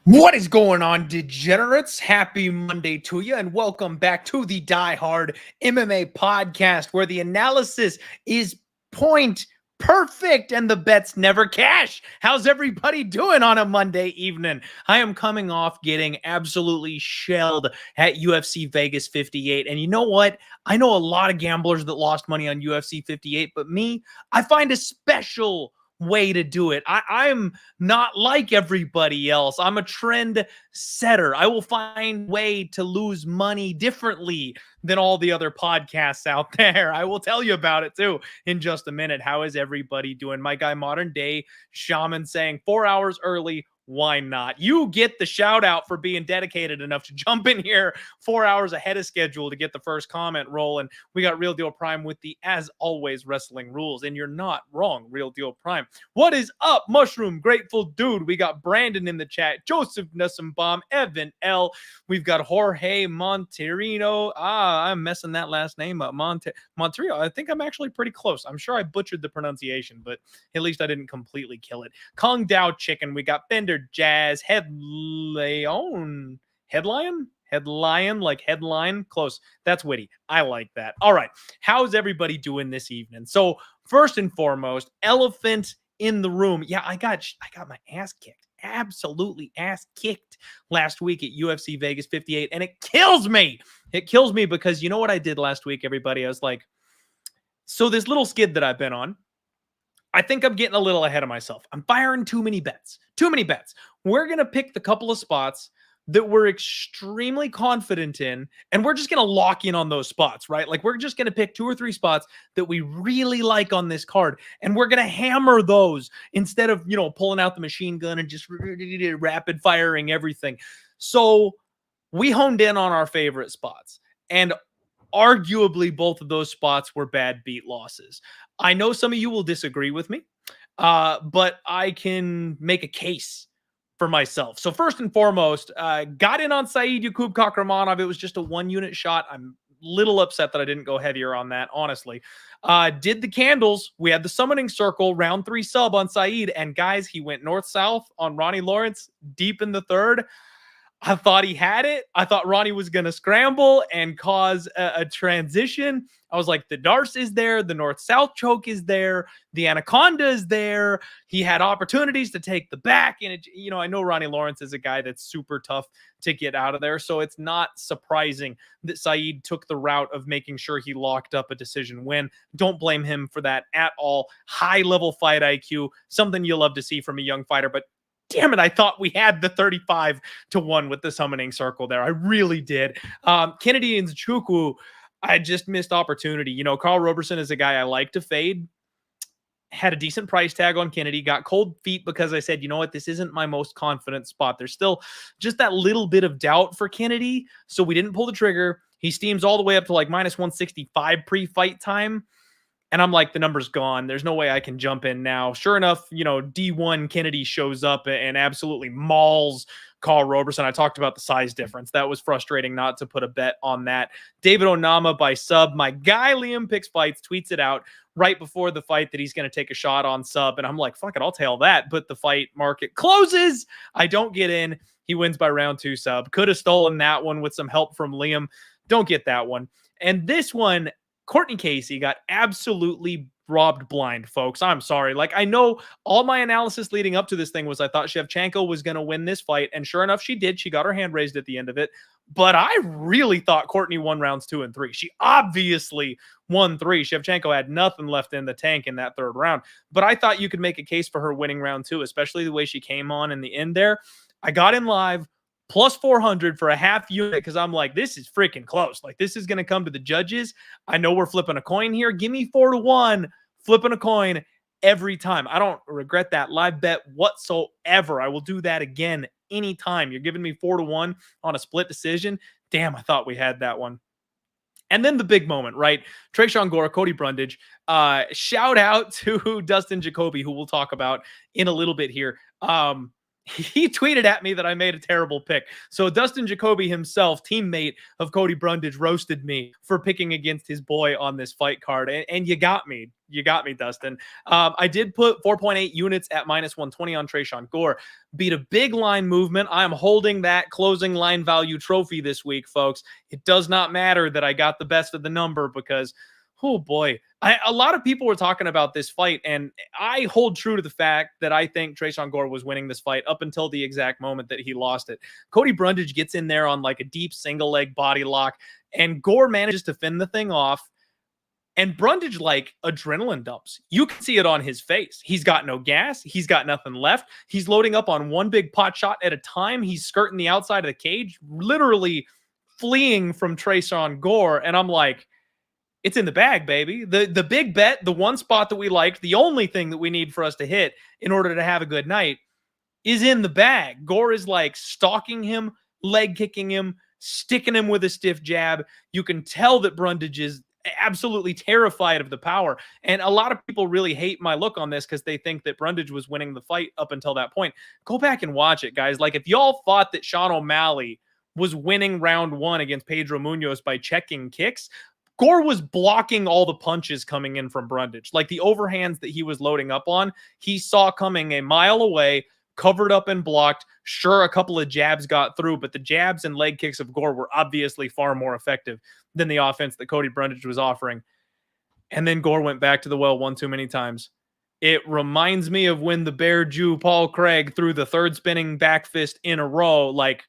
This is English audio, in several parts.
What is going on, degenerates? Happy Monday to you, and welcome back to the Die Hard MMA podcast, where the analysis is point perfect and the bets never cash. How's everybody doing on a Monday evening? I am coming off getting absolutely shelled at UFC Vegas 58, and you know what? I know a lot of gamblers that lost money on UFC 58, but me, I find a special way to do it. I'm not like everybody else. I'm a trend setter. I will find way to lose money differently than all the other podcasts out there. I will tell you about it too in just a minute. How is everybody doing? My guy Modern Day Shaman saying 4 hours early. Why not? You get the shout out for being dedicated enough to jump in here 4 hours ahead of schedule to get the first comment rolling. We got Real Deal Prime with the, as always, wrestling rules. And you're not wrong, Real Deal Prime. What is up, Mushroom Grateful Dude? We got Brandon in the chat, Joseph Nussenbaum, Evan L. We've got Jorge Monterino. I'm messing that last name up. Monterino. I think I'm actually pretty close. I'm sure I butchered the pronunciation, but at least I didn't completely kill it. Kong Dao Chicken. We got Bender Jazz, Headlion, like headline, close. That's witty. I like that. All right, how's everybody doing this evening? So first and foremost, elephant in the room. Yeah, I got my ass kicked, absolutely ass kicked last week at UFC Vegas 58, and it kills me. It kills me because you know what I did last week, everybody? I was like, so this little skid that I've been on, I think I'm getting a little ahead of myself. I'm firing too many bets. We're going to pick the couple of spots that we're extremely confident in, and we're just going to lock in on those spots, right? Like, we're just going to pick 2 or 3 spots that we really like on this card, and we're going to hammer those instead of, pulling out the machine gun and just rapid firing everything. So we honed in on our favorite spots, and arguably both of those spots were bad beat losses. I know some of you will disagree with me, but I can make a case for myself. So first and foremost, got in on Saeed Yakub Kakramanov. It was just a 1-unit shot. I'm a little upset that I didn't go heavier on that, honestly. Did the candles. We had the summoning circle, round 3 sub on Saeed. And guys, he went north-south on Ronnie Lawrence deep in the third. I thought he had it. I thought Ronnie was going to scramble and cause a transition. I was like, the Darce is there. The north-south choke is there. The Anaconda is there. He had opportunities to take the back. And, I know Ronnie Lawrence is a guy that's super tough to get out of there. So it's not surprising that Saeed took the route of making sure he locked up a decision win. Don't blame him for that at all. High-level fight IQ, something you love to see from a young fighter. But damn it, I thought we had the 35-1 with the summoning circle there. I really did. Kennedy and Nzechukwu, I just missed opportunity. Carl Roberson is a guy I like to fade. Had a decent price tag on Kennedy. Got cold feet because I said, you know what, this isn't my most confident spot. There's still just that little bit of doubt for Kennedy. So we didn't pull the trigger. He steams all the way up to like minus 165 pre-fight time. And I'm like, the number's gone. There's no way I can jump in now. Sure enough, D1 Kennedy shows up and absolutely mauls Carl Roberson. I talked about the size difference. That was frustrating not to put a bet on that. David Onama by sub. My guy Liam Picks Fights tweets it out right before the fight that he's going to take a shot on sub. And I'm like, fuck it, I'll tail that. But the fight market closes. I don't get in. He wins by round 2 sub. Could have stolen that one with some help from Liam. Don't get that one. And this one, Courtney Casey got absolutely robbed blind, folks. I'm sorry. Like, I know all my analysis leading up to this thing was I thought Shevchenko was going to win this fight. And sure enough, she did. She got her hand raised at the end of it. But I really thought Courtney won rounds 2 and 3. She obviously won 3. Shevchenko had nothing left in the tank in that 3rd round. But I thought you could make a case for her winning round 2, especially the way she came on in the end there. I got in live. Plus 400 for a half unit because I'm like, this is freaking close. Like, this is going to come to the judges. I know we're flipping a coin here. Give me 4-1, flipping a coin. every time. I don't regret that live bet whatsoever. I will do that again anytime. You're giving me 4-1 on a split decision. Damn, I thought we had that one. And then the big moment, right? Tresean Gore, Cody Brundage. Shout out to Dustin Jacoby, who we'll talk about in a little bit here. He tweeted at me that I made a terrible pick. So Dustin Jacoby himself, teammate of Cody Brundage, roasted me for picking against his boy on this fight card. And you got me. You got me, Dustin. I did put 4.8 units at -120 on Tresean Gore. Beat a big line movement. I am holding that closing line value trophy this week, folks. It does not matter that I got the best of the number because, oh boy, a lot of people were talking about this fight, and I hold true to the fact that I think Tresean Gore was winning this fight up until the exact moment that he lost it. Cody Brundage gets in there on like a deep single leg body lock, and Gore manages to fend the thing off. And Brundage, like, adrenaline dumps. You can see it on his face. He's got no gas. He's got nothing left. He's loading up on one big pot shot at a time. He's skirting the outside of the cage, literally fleeing from Tresean Gore. And I'm like, it's in the bag, baby. The big bet, the one spot that we liked, the only thing that we need for us to hit in order to have a good night is in the bag. Gore is like stalking him, leg kicking him, sticking him with a stiff jab. You can tell that Brundage is absolutely terrified of the power. And a lot of people really hate my look on this because they think that Brundage was winning the fight up until that point. Go back and watch it, guys. Like, if y'all thought that Sean O'Malley was winning round 1 against Pedro Munoz by checking kicks, Gore was blocking all the punches coming in from Brundage. Like, the overhands that he was loading up on, he saw coming a mile away, covered up and blocked. Sure, a couple of jabs got through, but the jabs and leg kicks of Gore were obviously far more effective than the offense that Cody Brundage was offering. And then Gore went back to the well one too many times. It reminds me of when the Bear Jew Paul Craig threw the third spinning back fist in a row. Like,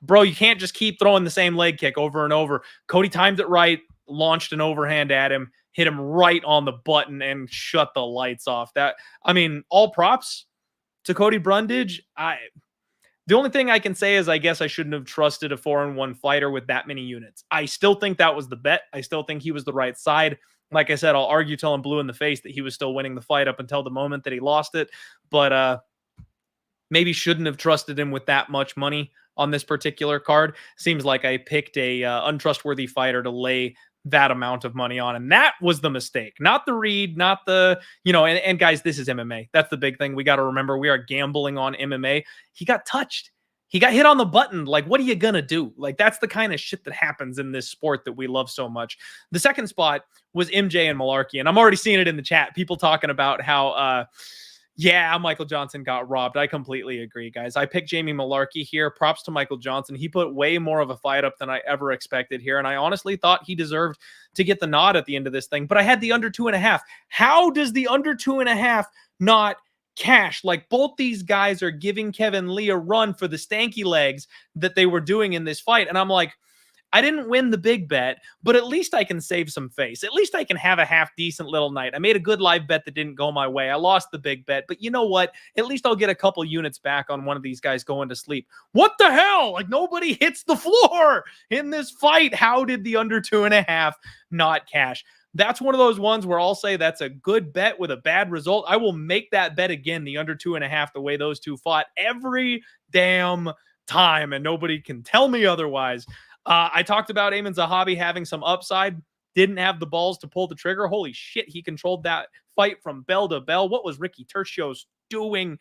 bro, you can't just keep throwing the same leg kick over and over. Cody timed it right, launched an overhand at him, hit him right on the button, and shut the lights off. All props to Cody Brundage. The only thing I can say is I guess I shouldn't have trusted a 4-1 fighter with that many units. I still think that was the bet. I still think he was the right side. Like I said, I'll argue till I'm blue in the face that he was still winning the fight up until the moment that he lost it. But maybe shouldn't have trusted him with that much money on this particular card. Seems like I picked a untrustworthy fighter to lay that amount of money on. And that was the mistake, not the read, not the, and guys, this is MMA. That's the big thing. We got to remember we are gambling on MMA. He got touched. He got hit on the button. Like, what are you going to do? Like, that's the kind of shit that happens in this sport that we love so much. The second spot was MJ and Malarkey. And I'm already seeing it in the chat. People talking about how, Michael Johnson got robbed. I completely agree, guys. I picked Jamie Malarkey here. Props to Michael Johnson. He put way more of a fight up than I ever expected here, and I honestly thought he deserved to get the nod at the end of this thing, but I had the under 2.5. How does the under 2.5 not cash? Like, both these guys are giving Kevin Lee a run for the stanky legs that they were doing in this fight, and I'm like, I didn't win the big bet, but at least I can save some face. At least I can have a half decent little night. I made a good live bet that didn't go my way. I lost the big bet, but you know what? At least I'll get a couple units back on one of these guys going to sleep. What the hell? Like, nobody hits the floor in this fight. How did the under 2.5 not cash? That's one of those ones where I'll say that's a good bet with a bad result. I will make that bet again, the under 2.5, the way those two fought every damn time, and nobody can tell me otherwise. I talked about Amin Zahabi having some upside, didn't have the balls to pull the trigger. Holy shit, he controlled that fight from bell to bell. What was Ricky Tercios doing?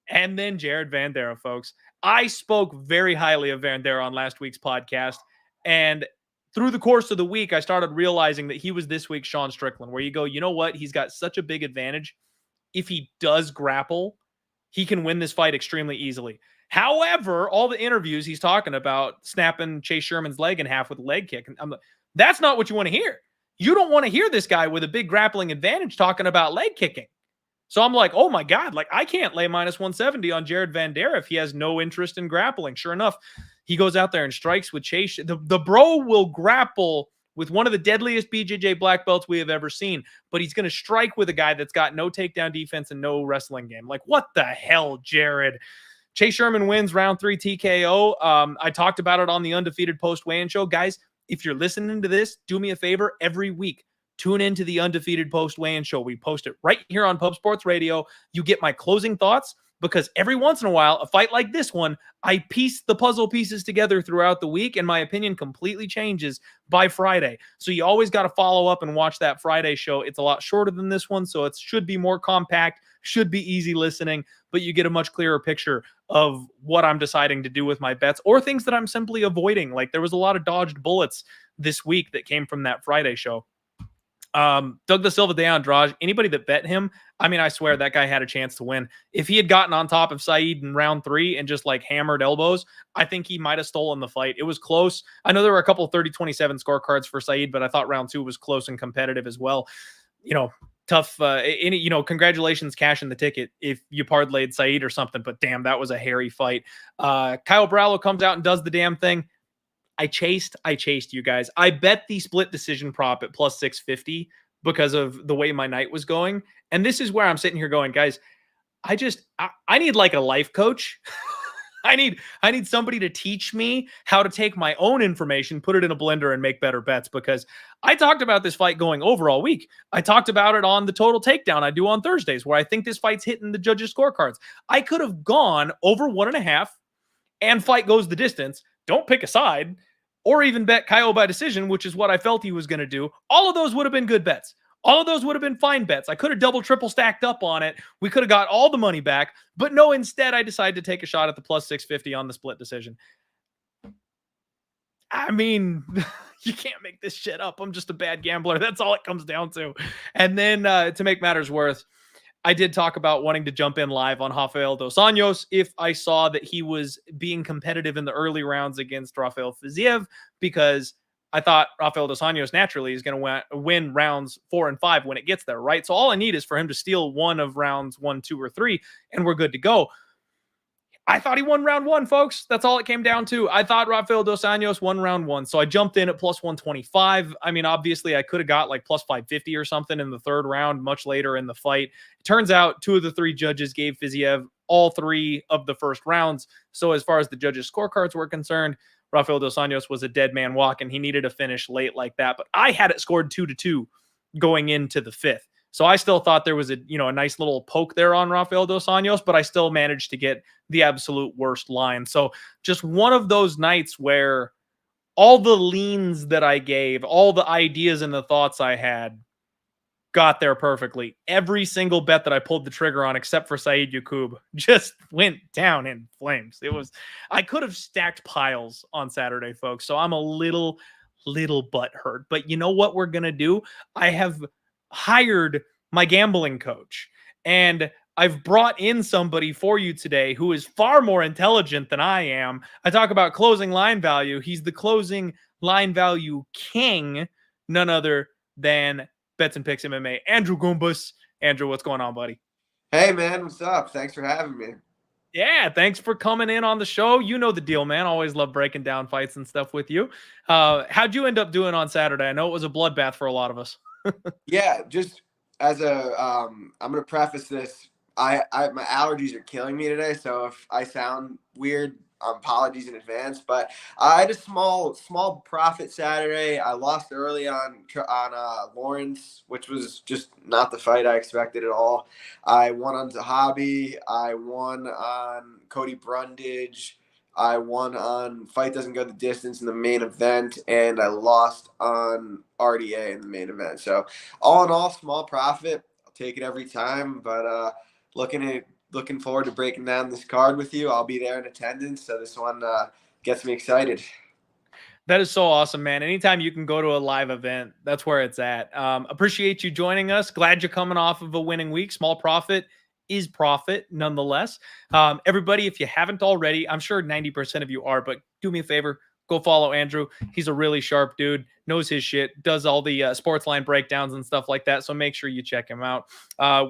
And then Jared Vanderaa, folks. I spoke very highly of Vanderaa on last week's podcast, and through the course of the week, I started realizing that he was this week's Sean Strickland, where you go, you know what? He's got such a big advantage. If he does grapple, he can win this fight extremely easily. However, all the interviews he's talking about snapping Chase Sherman's leg in half with a leg kick. And that's not what you want to hear. You don't want to hear this guy with a big grappling advantage talking about leg kicking. So I'm like, oh my God, like, I can't lay -170 on Jared Vanderaa if he has no interest in grappling. Sure enough, he goes out there and strikes with Chase. The bro will grapple with one of the deadliest BJJ black belts we have ever seen, but he's going to strike with a guy that's got no takedown defense and no wrestling game. Like, what the hell, Jared? Chase Sherman wins round 3 TKO. I talked about it on the Undefeated post weigh-in show. Guys, if you're listening to this, do me a favor every week. tune into the Undefeated Post Weigh-In Show. We post it right here on Pub Sports Radio. You get my closing thoughts, because every once in a while, a fight like this one, I piece the puzzle pieces together throughout the week, and my opinion completely changes by Friday. So you always got to follow up and watch that Friday show. It's a lot shorter than this one, so it should be more compact, should be easy listening, but you get a much clearer picture of what I'm deciding to do with my bets, or things that I'm simply avoiding. Like, there was a lot of dodged bullets this week that came from that Friday show. Doug Da Silva de Andrade, anybody that bet him, I mean, I swear that guy had a chance to win. If he had gotten on top of Saeed in round 3 and just like hammered elbows, I think he might have stolen the fight. It was close. I know there were a couple 30-27 scorecards for Saeed, but I thought round 2 was close and competitive as well. Tough. Congratulations cashing the ticket if you parlayed Saeed or something, but damn, that was a hairy fight. Kyle Brallo comes out and does the damn thing. I chased you guys. I bet the split decision prop at plus 650 because of the way my night was going. And this is where I'm sitting here going, guys, I need like a life coach. I need somebody to teach me how to take my own information, put it in a blender, and make better bets, because I talked about this fight going over all week. I talked about it on the Total Takedown I do on Thursdays, where I think this fight's hitting the judges' scorecards. I could have gone over 1.5 and fight goes the distance. Don't pick a side, or even bet KO by decision, which is what I felt he was going to do. All of those would have been good bets. All of those would have been fine bets. I could have double, triple stacked up on it. We could have got all the money back. But no, instead, I decided to take a shot at the plus 650 on the split decision. I mean, you can't make this shit up. I'm just a bad gambler. That's all it comes down to. And then to make matters worse, I did talk about wanting to jump in live on Rafael dos Anjos if I saw that he was being competitive in the early rounds against Rafael Fiziev, because I thought Rafael dos Anjos naturally is going to win rounds 4 and 5 when it gets there, right? So all I need is for him to steal one of rounds 1, 2, or 3, and we're good to go. I thought he won round 1, folks. That's all it came down to. I thought Rafael dos Anjos won round 1, so I jumped in at plus 125. I mean, obviously, I could have got like plus 550 or something in the 3rd round much later in the fight. It turns out 2 of the 3 judges gave Fiziev all 3 of the first rounds. So as far as the judges' scorecards were concerned, Rafael dos Anjos was a dead man walking. He needed a finish late like that, but I had it scored 2-2 going into the 5th. So I still thought there was a nice little poke there on Rafael dos Anjos, but I still managed to get the absolute worst line. So just one of those nights where all the leans that I gave, all the ideas and the thoughts I had got there perfectly. Every single bet that I pulled the trigger on, except for Saeed Yacoub, just went down in flames. I could have stacked piles on Saturday, folks. So I'm a little butthurt. But you know what we're going to do? I have hired my gambling coach, and I've brought in somebody for you today who is far more intelligent than I am. I talk about closing line value. He's the closing line value king, none other than Bets and Picks MMA, Andrew Gombas. Andrew, what's going on, buddy? Hey, man, what's up? Thanks for having me. Yeah, thanks for coming in on the show. You know the deal, man. Always love breaking down fights and stuff with you. How'd you end up doing on Saturday? I know it was a bloodbath for a lot of us. Yeah, just as I'm going to preface this. My allergies are killing me today, so if I sound weird, apologies in advance. But I had a small profit Saturday. I lost early on Lawrence, which was just not the fight I expected at all. I won on Zahabi. I won on Cody Brundage. I won on Fight Doesn't Go the Distance in the main event, and I lost on RDA in the main event. So all in all, small profit. I'll take it every time, but looking forward to breaking down this card with you. I'll be there in attendance, so this one gets me excited. That is so awesome, man. Anytime you can go to a live event, that's where it's at. Appreciate you joining us. Glad you're coming off of a winning week. Small profit is profit nonetheless. Everybody, if you haven't already, I'm sure 90% of you are, but do me a favor, go follow Andrew. He's a really sharp dude, knows his shit, does all the sports line breakdowns and stuff like that. So make sure you check him out.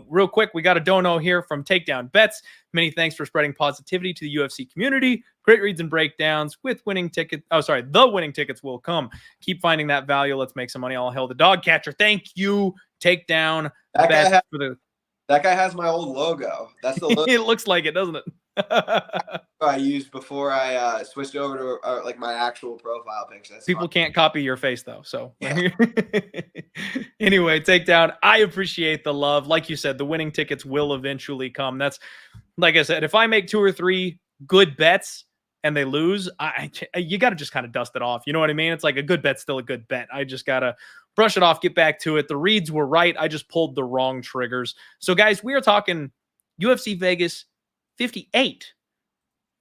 Real quick, we got a dono here from Takedown Bets. Many thanks for spreading positivity to the UFC community. Great reads and breakdowns with winning tickets. Oh, sorry. The winning tickets will come. Keep finding that value. Let's make some money. All hail the dog catcher. Thank you, Takedown Bets. That guy has my old logo. That's the logo. It looks like it, doesn't it? I used before I switched over to like my actual profile picture. That's People fun. can't copy your face though. So Yeah. anyway, takedown. I appreciate the love. Like you said, the winning tickets will eventually come. That's like I said, if I make 2 or 3 good bets and they lose, you got to just kind of dust it off. You know what I mean? It's like a good bet's still a good bet. I just got to brush it off, get back to it. The reads were right. I just pulled the wrong triggers. So guys, we are talking UFC Vegas 58.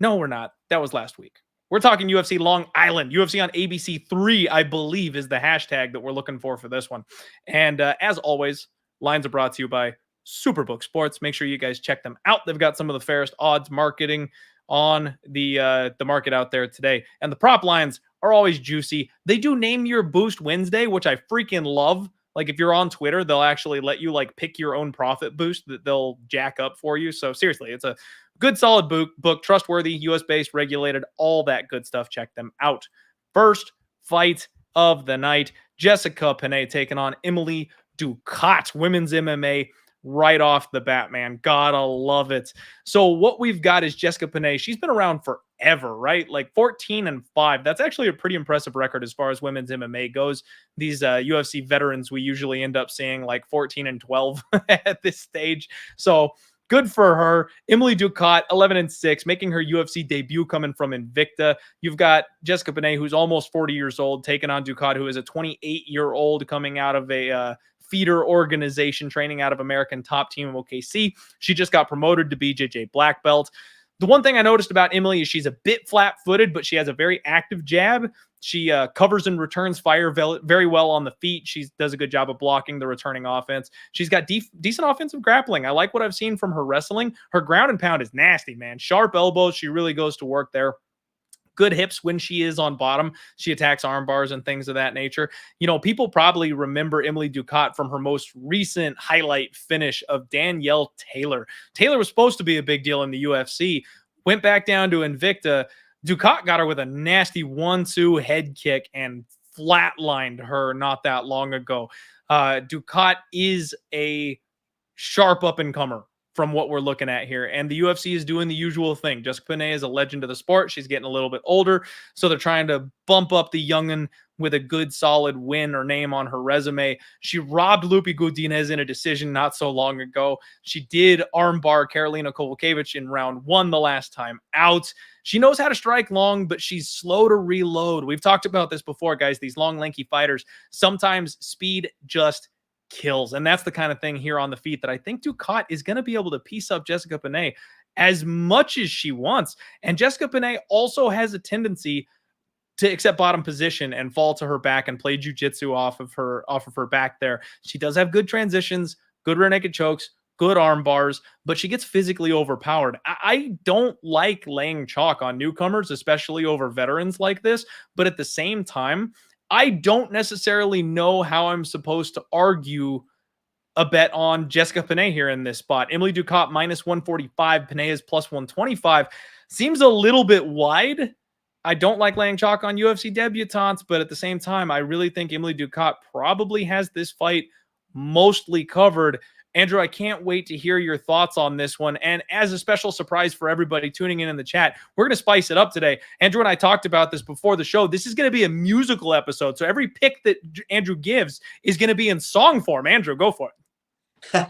No, we're not. That was last week. We're talking UFC Long Island. UFC on ABC 3, I believe, is the hashtag that we're looking for this one. And as always, lines are brought to you by Superbook Sports. Make sure you guys check them out. They've got some of the fairest odds marketing on the market out there today. And the prop lines are always juicy. They do Name Your Boost Wednesday, which I freaking love. Like if you're on Twitter, they'll actually let you like pick your own profit boost that they'll jack up for you. So seriously, it's a good solid book, trustworthy, US based, regulated, all that good stuff. Check them out. First fight of the night, Jessica Penne taking on Emily Ducote, women's MMA. Right off the bat, man. Gotta love it. So what we've got is Jessica Penne. She's been around forever, right? Like 14-5. That's actually a pretty impressive record as far as women's MMA goes. These UFC veterans, we usually end up seeing like 14-12 at this stage. So good for her. Emily Ducote, 11-6, making her UFC debut coming from Invicta. You've got Jessica Penne, who's almost 40 years old, taking on Ducote, who is a 28-year-old coming out of a feeder organization training out of American Top Team of OKC. She just got promoted to BJJ black belt. The one thing I noticed about Emily is she's a bit flat-footed, but she has a very active jab. She covers and returns fire very well on the feet. She does a good job of blocking the returning offense. She's got decent offensive grappling. I like what I've seen from her wrestling. Her ground and pound is nasty, man. Sharp elbows. She really goes to work there. Good hips when she is on bottom. She attacks arm bars and things of that nature. You know, people probably remember Emily Ducote from her most recent highlight finish of Danielle Taylor. Taylor was supposed to be a big deal in the UFC, went back down to Invicta. Ducote got her with a nasty 1-2 head kick and flatlined her not that long ago. Ducote is a sharp up-and-comer from what we're looking at here. And the UFC is doing the usual thing. Jessica Penne is a legend of the sport. She's getting a little bit older, so they're trying to bump up the youngin' with a good, solid win or name on her resume. She robbed Lupi Godinez in a decision not so long ago. She did armbar Karolina Kowalkiewicz in round 1 the last time out. She knows how to strike long, but she's slow to reload. We've talked about this before, guys. These long, lanky fighters, sometimes speed just kills. And that's the kind of thing here on the feet that I think Ducote is going to be able to piece up Jessica Penne as much as she wants. And Jessica Penne also has a tendency to accept bottom position and fall to her back and play jujitsu off of her back there. She does have good transitions, good rear naked chokes, good arm bars, but she gets physically overpowered. I don't like laying chalk on newcomers, especially over veterans like this. But at the same time, I don't necessarily know how I'm supposed to argue a bet on Jessica Penne here in this spot. Emily Ducote minus 145, Penne is plus 125. Seems a little bit wide. I don't like laying chalk on UFC debutantes, but at the same time, I really think Emily Ducote probably has this fight mostly covered. Andrew, I can't wait to hear your thoughts on this one. And as a special surprise for everybody tuning in the chat, we're going to spice it up today. Andrew and I talked about this before the show. This is going to be a musical episode. So every pick that Andrew gives is going to be in song form. Andrew, go for it.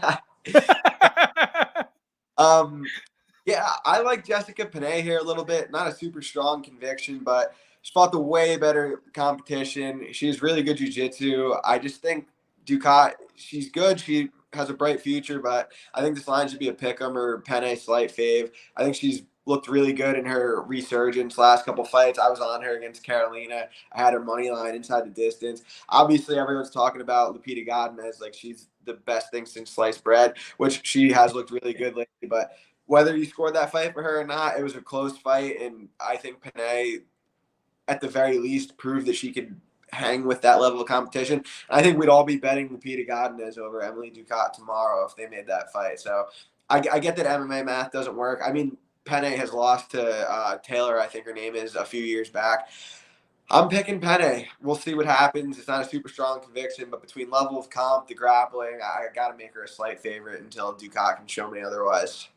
Yeah, I like Jessica Penne here a little bit. Not a super strong conviction, but she fought the way better competition. She has really good jiu-jitsu. I just think Ducote, she's good. She has a bright future, but I think this line should be a pick-em or Penne slight fave. I think she's looked really good in her resurgence last couple fights. I was on her against Karolina. I had her money line inside the distance. Obviously, everyone's talking about Lupita Godinez like she's the best thing since sliced bread, which she has looked really good lately, but whether you scored that fight for her or not, it was a close fight, and I think Penne, at the very least, proved that she could hang with that level of competition. I think we'd all be betting Lupita Godinez over Emily Ducote tomorrow if they made that fight. So I get that MMA math doesn't work. I mean, Penne has lost to Taylor, I think her name is, a few years back. I'm picking Penne. We'll see what happens. It's not a super strong conviction, but between level of comp, the grappling, I got to make her a slight favorite until Ducote can show me otherwise.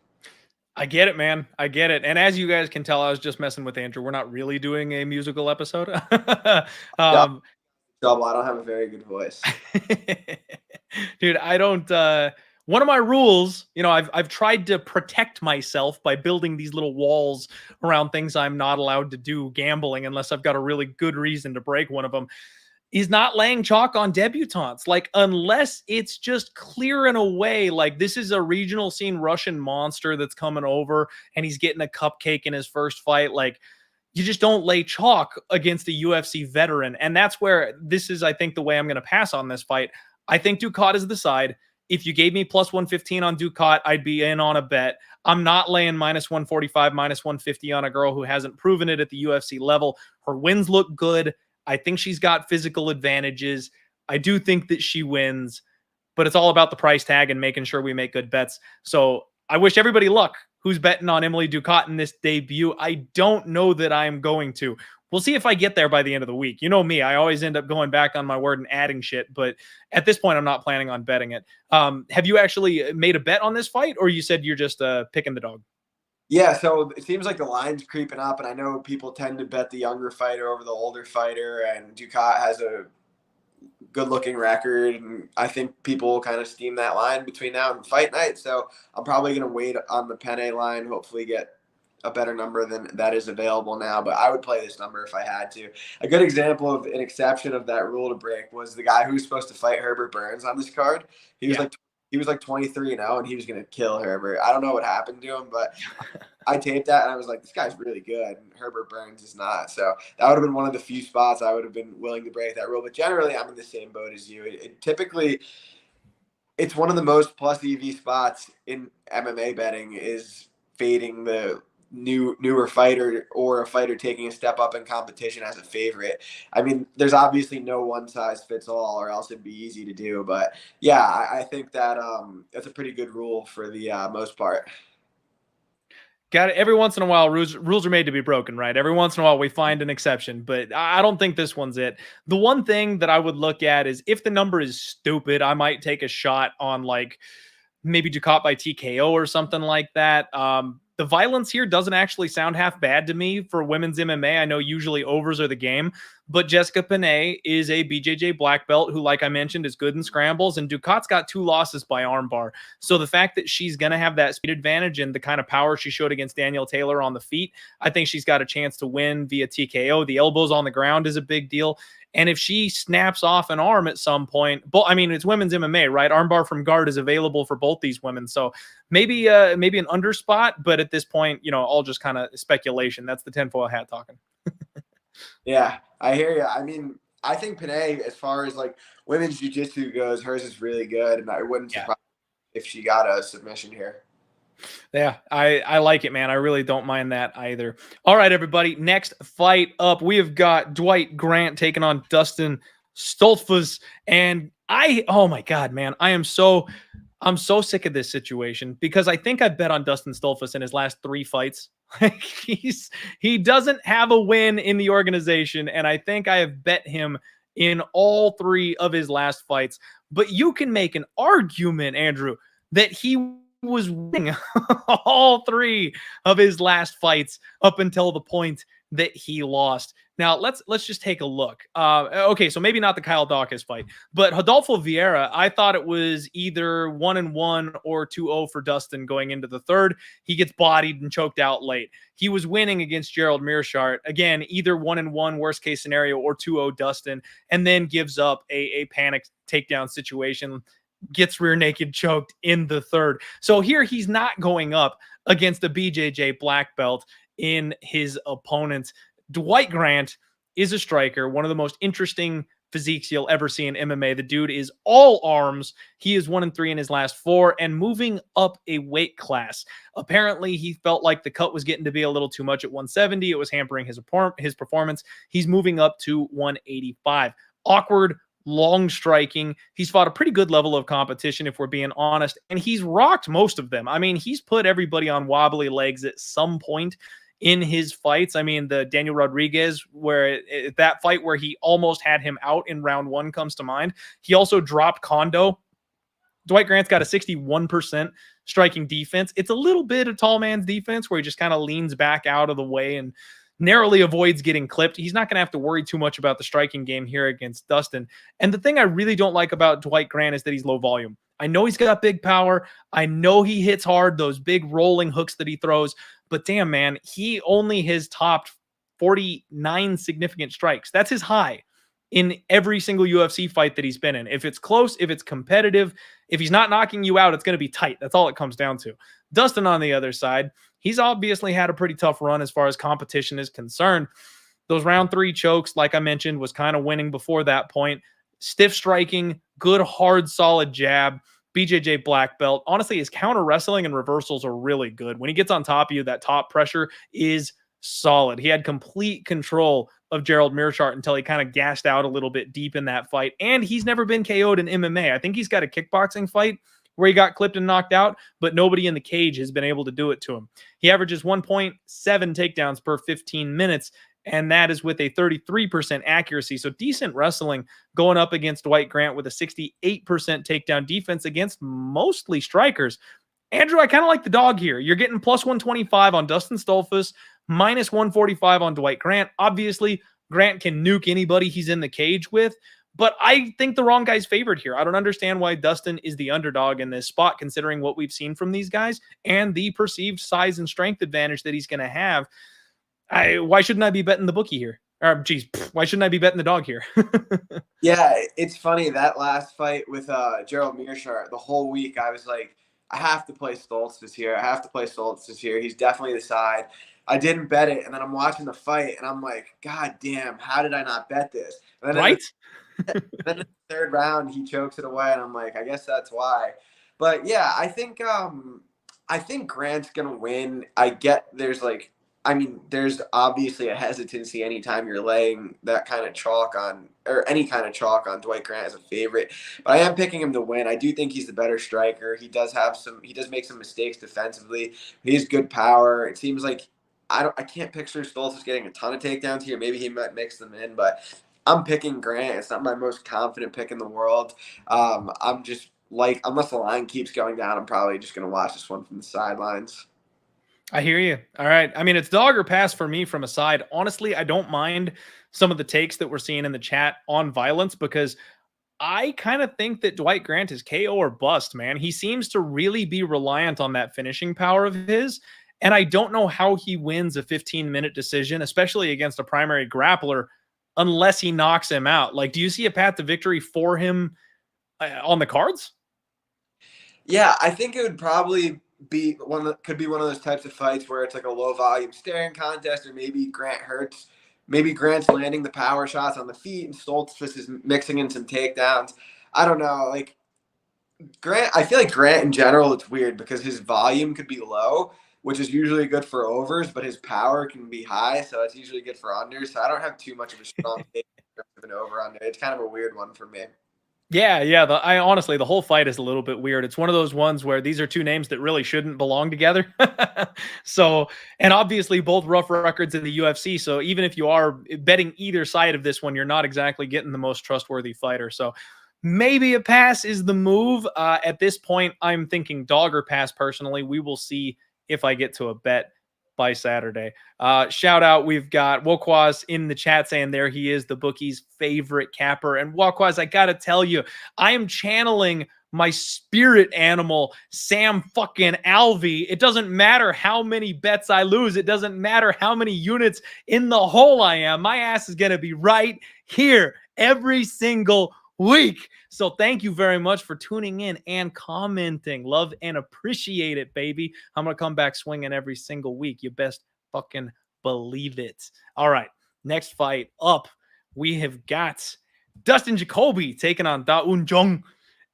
I get it, man. I get it. And as you guys can tell, I was just messing with Andrew. We're not really doing a musical episode. Double, um, double. I don't have a very good voice. dude, I don't one of my rules, I've tried to protect myself by building these little walls around things I'm not allowed to do, gambling, unless I've got a really good reason to break one of them, is not laying chalk on debutantes. Like, unless it's just clear and away, like this is a regional scene Russian monster that's coming over and he's getting a cupcake in his first fight. Like, you just don't lay chalk against a UFC veteran. And that's where this is, I think, the way I'm going to pass on this fight. I think Ducote is the side. If you gave me plus 115 on Ducote, I'd be in on a bet. I'm not laying minus 145, minus 150 on a girl who hasn't proven it at the UFC level. Her wins look good. I think she's got physical advantages. I do think that she wins, but it's all about the price tag and making sure we make good bets. So I wish everybody luck who's betting on Emily Ducote in this debut. I don't know that I'm going to. We'll see if I get there by the end of the week. You know me, I always end up going back on my word and adding shit, but at this point, I'm not planning on betting it. Have you actually made a bet on this fight, or you said you're just picking the dog? Yeah, so it seems like the line's creeping up, and I know people tend to bet the younger fighter over the older fighter, and Ducote has a good-looking record, and I think people will kind of steam that line between now and fight night, so I'm probably going to wait on the Penne line, hopefully get a better number than that is available now, but I would play this number if I had to. A good example of an exception of that rule to break was the guy who was supposed to fight Herbert Burns on this card. He was like 23-0, and he was going to kill Herbert. I don't know what happened to him, but I taped that, and I was like, this guy's really good, and Herbert Burns is not. So that would have been one of the few spots I would have been willing to break that rule. But generally, I'm in the same boat as you. Typically, it's one of the most plus EV spots in MMA betting is fading the newer fighter or a fighter taking a step up in competition as a favorite. I mean, there's obviously no one size fits all, or else it'd be easy to do. But yeah, I think that that's a pretty good rule for the most part. Got it. Every once in a while, rules are made to be broken, right? Every once in a while, we find an exception, but I don't think this one's it. The one thing that I would look at is if the number is stupid, I might take a shot on like maybe Ducote by TKO or something like that. The violence here doesn't actually sound half bad to me for women's MMA. I know usually overs are the game, but Jessica Penne is a BJJ black belt who, like I mentioned, is good in scrambles, and Ducote's got 2 losses by armbar. So the fact that she's going to have that speed advantage and the kind of power she showed against Danielle Taylor on the feet, I think she's got a chance to win via TKO. The elbows on the ground is a big deal. And if she snaps off an arm at some point, I mean, it's women's MMA, right? Armbar from guard is available for both these women. So maybe an under spot, but at this point, all just kind of speculation. That's the tinfoil hat talking. Yeah, I hear you. I mean, I think Penne, as far as like women's jiu-jitsu goes, hers is really good, and I wouldn't surprise if she got a submission here. Yeah, I like it, man. I really don't mind that either. All right, everybody. Next fight up, we have got Dwight Grant taking on Dustin Stoltzfus. And oh my God, man, I'm so sick of this situation because I think I've bet on Dustin Stoltzfus in his last 3 fights. He doesn't have a win in the organization, and I think I have bet him in all 3 of his last fights. But you can make an argument, Andrew, that he was winning all 3 of his last fights up until the point that he lost. Now let's just take a look. Okay, so maybe not the Kyle Dawkins fight, but Rodolfo Vieira, I thought it was either 1-1 or 2-0 for Dustin going into the 3rd. He gets bodied and choked out late. He was winning against Gerald Mearshart, again, either 1-1 worst case scenario or 2-0 Dustin, and then gives up a panic takedown situation, gets rear naked choked in the 3rd. So here he's not going up against a BJJ black belt in his opponents. Dwight Grant is a striker, one of the most interesting physiques you'll ever see in MMA. The dude is all arms. He is 1-3 in his last 4 and moving up a weight class. Apparently, he felt like the cut was getting to be a little too much at 170. It was hampering his performance. He's moving up to 185. Awkward, long striking. He's fought a pretty good level of competition, if we're being honest, and he's rocked most of them. I mean, he's put everybody on wobbly legs at some point in his fights. I mean, the Daniel Rodriguez, that fight where he almost had him out in round 1 comes to mind. He also dropped Kondo. Dwight Grant's got a 61% striking defense. It's a little bit of tall man's defense where he just kind of leans back out of the way and narrowly avoids getting clipped. He's not going to have to worry too much about the striking game here against Dustin. And the thing I really don't like about Dwight Grant is that he's low volume. I know he's got big power. I know he hits hard, those big rolling hooks that he throws. But damn, man, he only has topped 49 significant strikes. That's his high in every single UFC fight that he's been in. If it's close, if it's competitive, if he's not knocking you out, it's going to be tight. That's all it comes down to. Dustin on the other side, he's obviously had a pretty tough run as far as competition is concerned. Those round 3 chokes, like I mentioned, was kind of winning before that point. Stiff striking, good, hard, solid jab. BJJ black belt. Honestly, his counter wrestling and reversals are really good. When he gets on top of you, that top pressure is solid. He had complete control of Gerald Meerschaert until he kind of gassed out a little bit deep in that fight. And he's never been KO'd in MMA. I think he's got a kickboxing fight where he got clipped and knocked out, but nobody in the cage has been able to do it to him. He averages 1.7 takedowns per 15 minutes, and that is with a 33% accuracy. So decent wrestling going up against Dwight Grant with a 68% takedown defense against mostly strikers. Andrew, I kind of like the dog here. You're getting plus 125 on Dustin Stoltzfus, minus 145 on Dwight Grant. Obviously, Grant can nuke anybody he's in the cage with, but I think the wrong guy's favored here. I don't understand why Dustin is the underdog in this spot, considering what we've seen from these guys and the perceived size and strength advantage that he's going to have. Why shouldn't I be betting the bookie here? Or, geez, why shouldn't I be betting the dog here? Yeah, it's funny. That last fight with Gerald Meerschaert, the whole week I was like, I have to play Stoltzfus here. I have to play Stoltzfus here. He's definitely the side. I didn't bet it, and then I'm watching the fight, and I'm like, God damn, how did I not bet this? And then Right? then in the third round, he chokes it away, and I'm like, I guess that's why. But yeah, I think Grant's gonna win. I get there's obviously a hesitancy anytime you're laying that kind of chalk on, or any kind of chalk on Dwight Grant as a favorite. But I am picking him to win. I do think he's the better striker. He does make some mistakes defensively. He has good power. It seems like I can't picture Stoltzfus getting a ton of takedowns here. Maybe he might mix them in, but I'm picking Grant. It's not my most confident pick in the world. I'm just like, unless the line keeps going down, I'm probably just gonna watch this one from the sidelines. I hear you. All right. I mean, it's dog or pass for me from a side. Honestly, I don't mind some of the takes that we're seeing in the chat on violence because I kind of think that Dwight Grant is KO or bust, man. He seems to really be reliant on that finishing power of his. And I don't know how he wins a 15-minute decision, especially against a primary grappler, unless he knocks him out. Like, do you see a path to victory for him on the cards? Yeah, I think it would probably be could be one of those types of fights where it's like a low volume staring contest, or maybe Grant hurts. Maybe Grant's landing the power shots on the feet and Stoltzfus is mixing in some takedowns. I don't know. Like Grant, I feel like Grant in general, it's weird because his volume could be low, which is usually good for overs, but his power can be high, so it's usually good for unders. So I don't have too much of a strong take of an over under. It's kind of a weird one for me. Yeah. I honestly, the whole fight is a little bit weird. It's one of those ones where these are two names that really shouldn't belong together. So, and obviously both rough records in the UFC. So even if you are betting either side of this one, you're not exactly getting the most trustworthy fighter. So maybe a pass is the move. At this point, I'm thinking dog or pass personally. We will see if I get to a bet by Saturday. Shout out, we've got Wokwaz in the chat saying there he is, the bookie's favorite capper. And Wokwaz, I gotta tell you, I am channeling my spirit animal, Sam fucking Alvey. It doesn't matter how many bets I lose. It doesn't matter how many units in the hole I am. My ass is gonna be right here every single week. So thank you very much for tuning in and commenting. Love and appreciate it, baby. I'm going to come back swinging every single week. You best fucking believe it. All right. Next fight up, we have got Dustin Jacoby taking on Da Un Jung.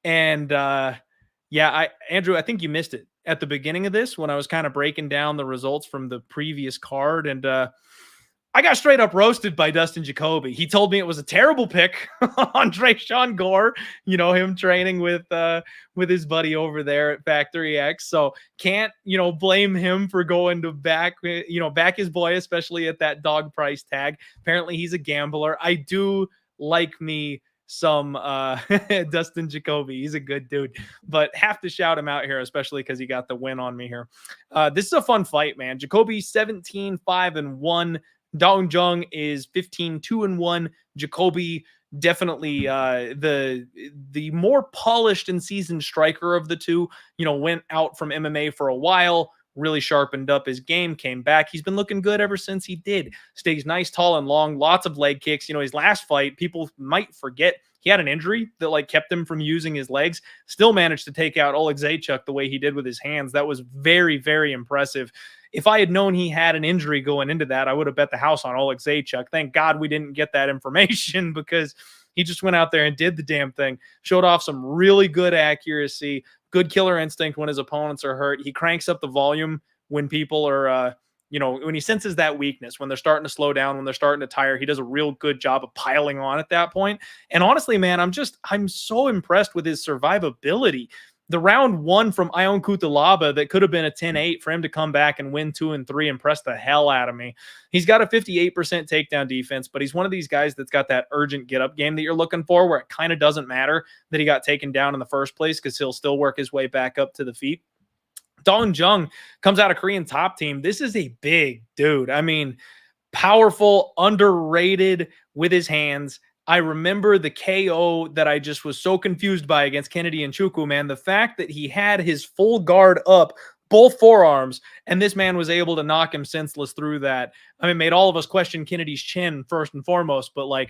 And Andrew, I think you missed it at the beginning of this when I was kind of breaking down the results from the previous card. And I got straight up roasted by Dustin Jacoby. He told me it was a terrible pick on Trayshawn Gore, him training with his buddy over there at Factory X. So can't, blame him for going to back his boy, especially at that dog price tag. Apparently he's a gambler. I do like me some Dustin Jacoby. He's a good dude, but have to shout him out here, especially because he got the win on me here. This is a fun fight, man. Jacoby 17-5-1. Daun Jung is 15-2-1. Jacoby definitely the more polished and seasoned striker of the two. Went out from MMA for a while, really sharpened up his game, came back. He's been looking good ever since he did. Stays nice, tall, and long, lots of leg kicks. His last fight, people might forget, he had an injury that kept him from using his legs. Still managed to take out Oleg Zaitchuk the way he did with his hands. That was very, very impressive. If I had known he had an injury going into that, I would have bet the house on Oleg Zaitchuk. Thank God we didn't get that information because he just went out there and did the damn thing. Showed off some really good accuracy, good killer instinct when his opponents are hurt. He cranks up the volume when people are, when he senses that weakness, when they're starting to slow down, when they're starting to tire. He does a real good job of piling on at that point. And honestly, man, I'm so impressed with his survivability. The round one from Ion Kutalaba that could have been a 10-8 for him to come back and win 2 and 3 and press the hell out of me. He's got a 58% takedown defense, but he's one of these guys that's got that urgent get up game that you're looking for, where it kind of doesn't matter that he got taken down in the first place because he'll still work his way back up to the feet. Daun Jung comes out of Korean Top Team. This is a big dude. I mean, powerful, underrated with his hands. I remember the KO that I just was so confused by against Kennedy and Chuku, man. The fact that he had his full guard up, both forearms, and this man was able to knock him senseless through that. I mean, made all of us question Kennedy's chin first and foremost, but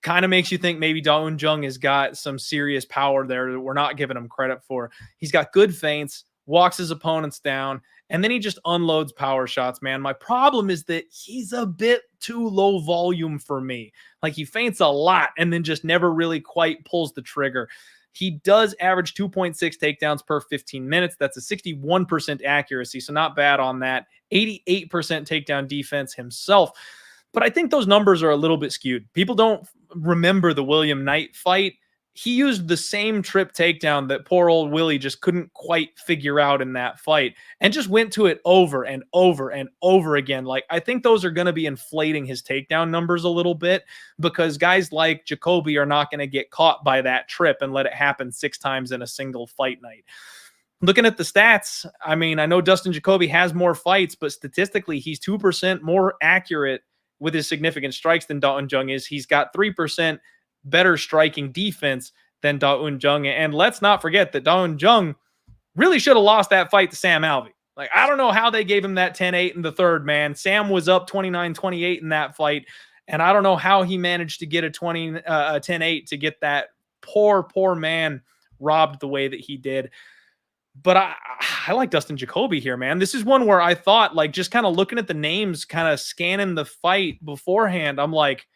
kind of makes you think maybe Daun Jung has got some serious power there that we're not giving him credit for. He's got good feints, walks his opponents down, and then he just unloads power shots, man. My problem is that he's a bit too low volume for me. He feints a lot and then just never really quite pulls the trigger. He does average 2.6 takedowns per 15 minutes. That's a 61% accuracy, so not bad on that. 88% takedown defense himself. But I think those numbers are a little bit skewed. People don't remember the William Knight fight. He used the same trip takedown that poor old Willie just couldn't quite figure out in that fight and just went to it over and over and over again. I think those are going to be inflating his takedown numbers a little bit because guys like Jacoby are not going to get caught by that trip and let it happen 6 times in a single fight night. Looking at the stats, I mean, I know Dustin Jacoby has more fights, but statistically, he's 2% more accurate with his significant strikes than Daun Jung is. He's got 3% better striking defense than Daun Jung. And let's not forget that Daun Jung really should have lost that fight to Sam Alvey. I don't know how they gave him that 10-8 in the third, man. Sam was up 29-28 in that fight, and I don't know how he managed to get a 10-8 to get that poor man robbed the way that he did. But I like Dustin Jacoby here, man. This is one where I thought, just kind of looking at the names, kind of scanning the fight beforehand, I'm like,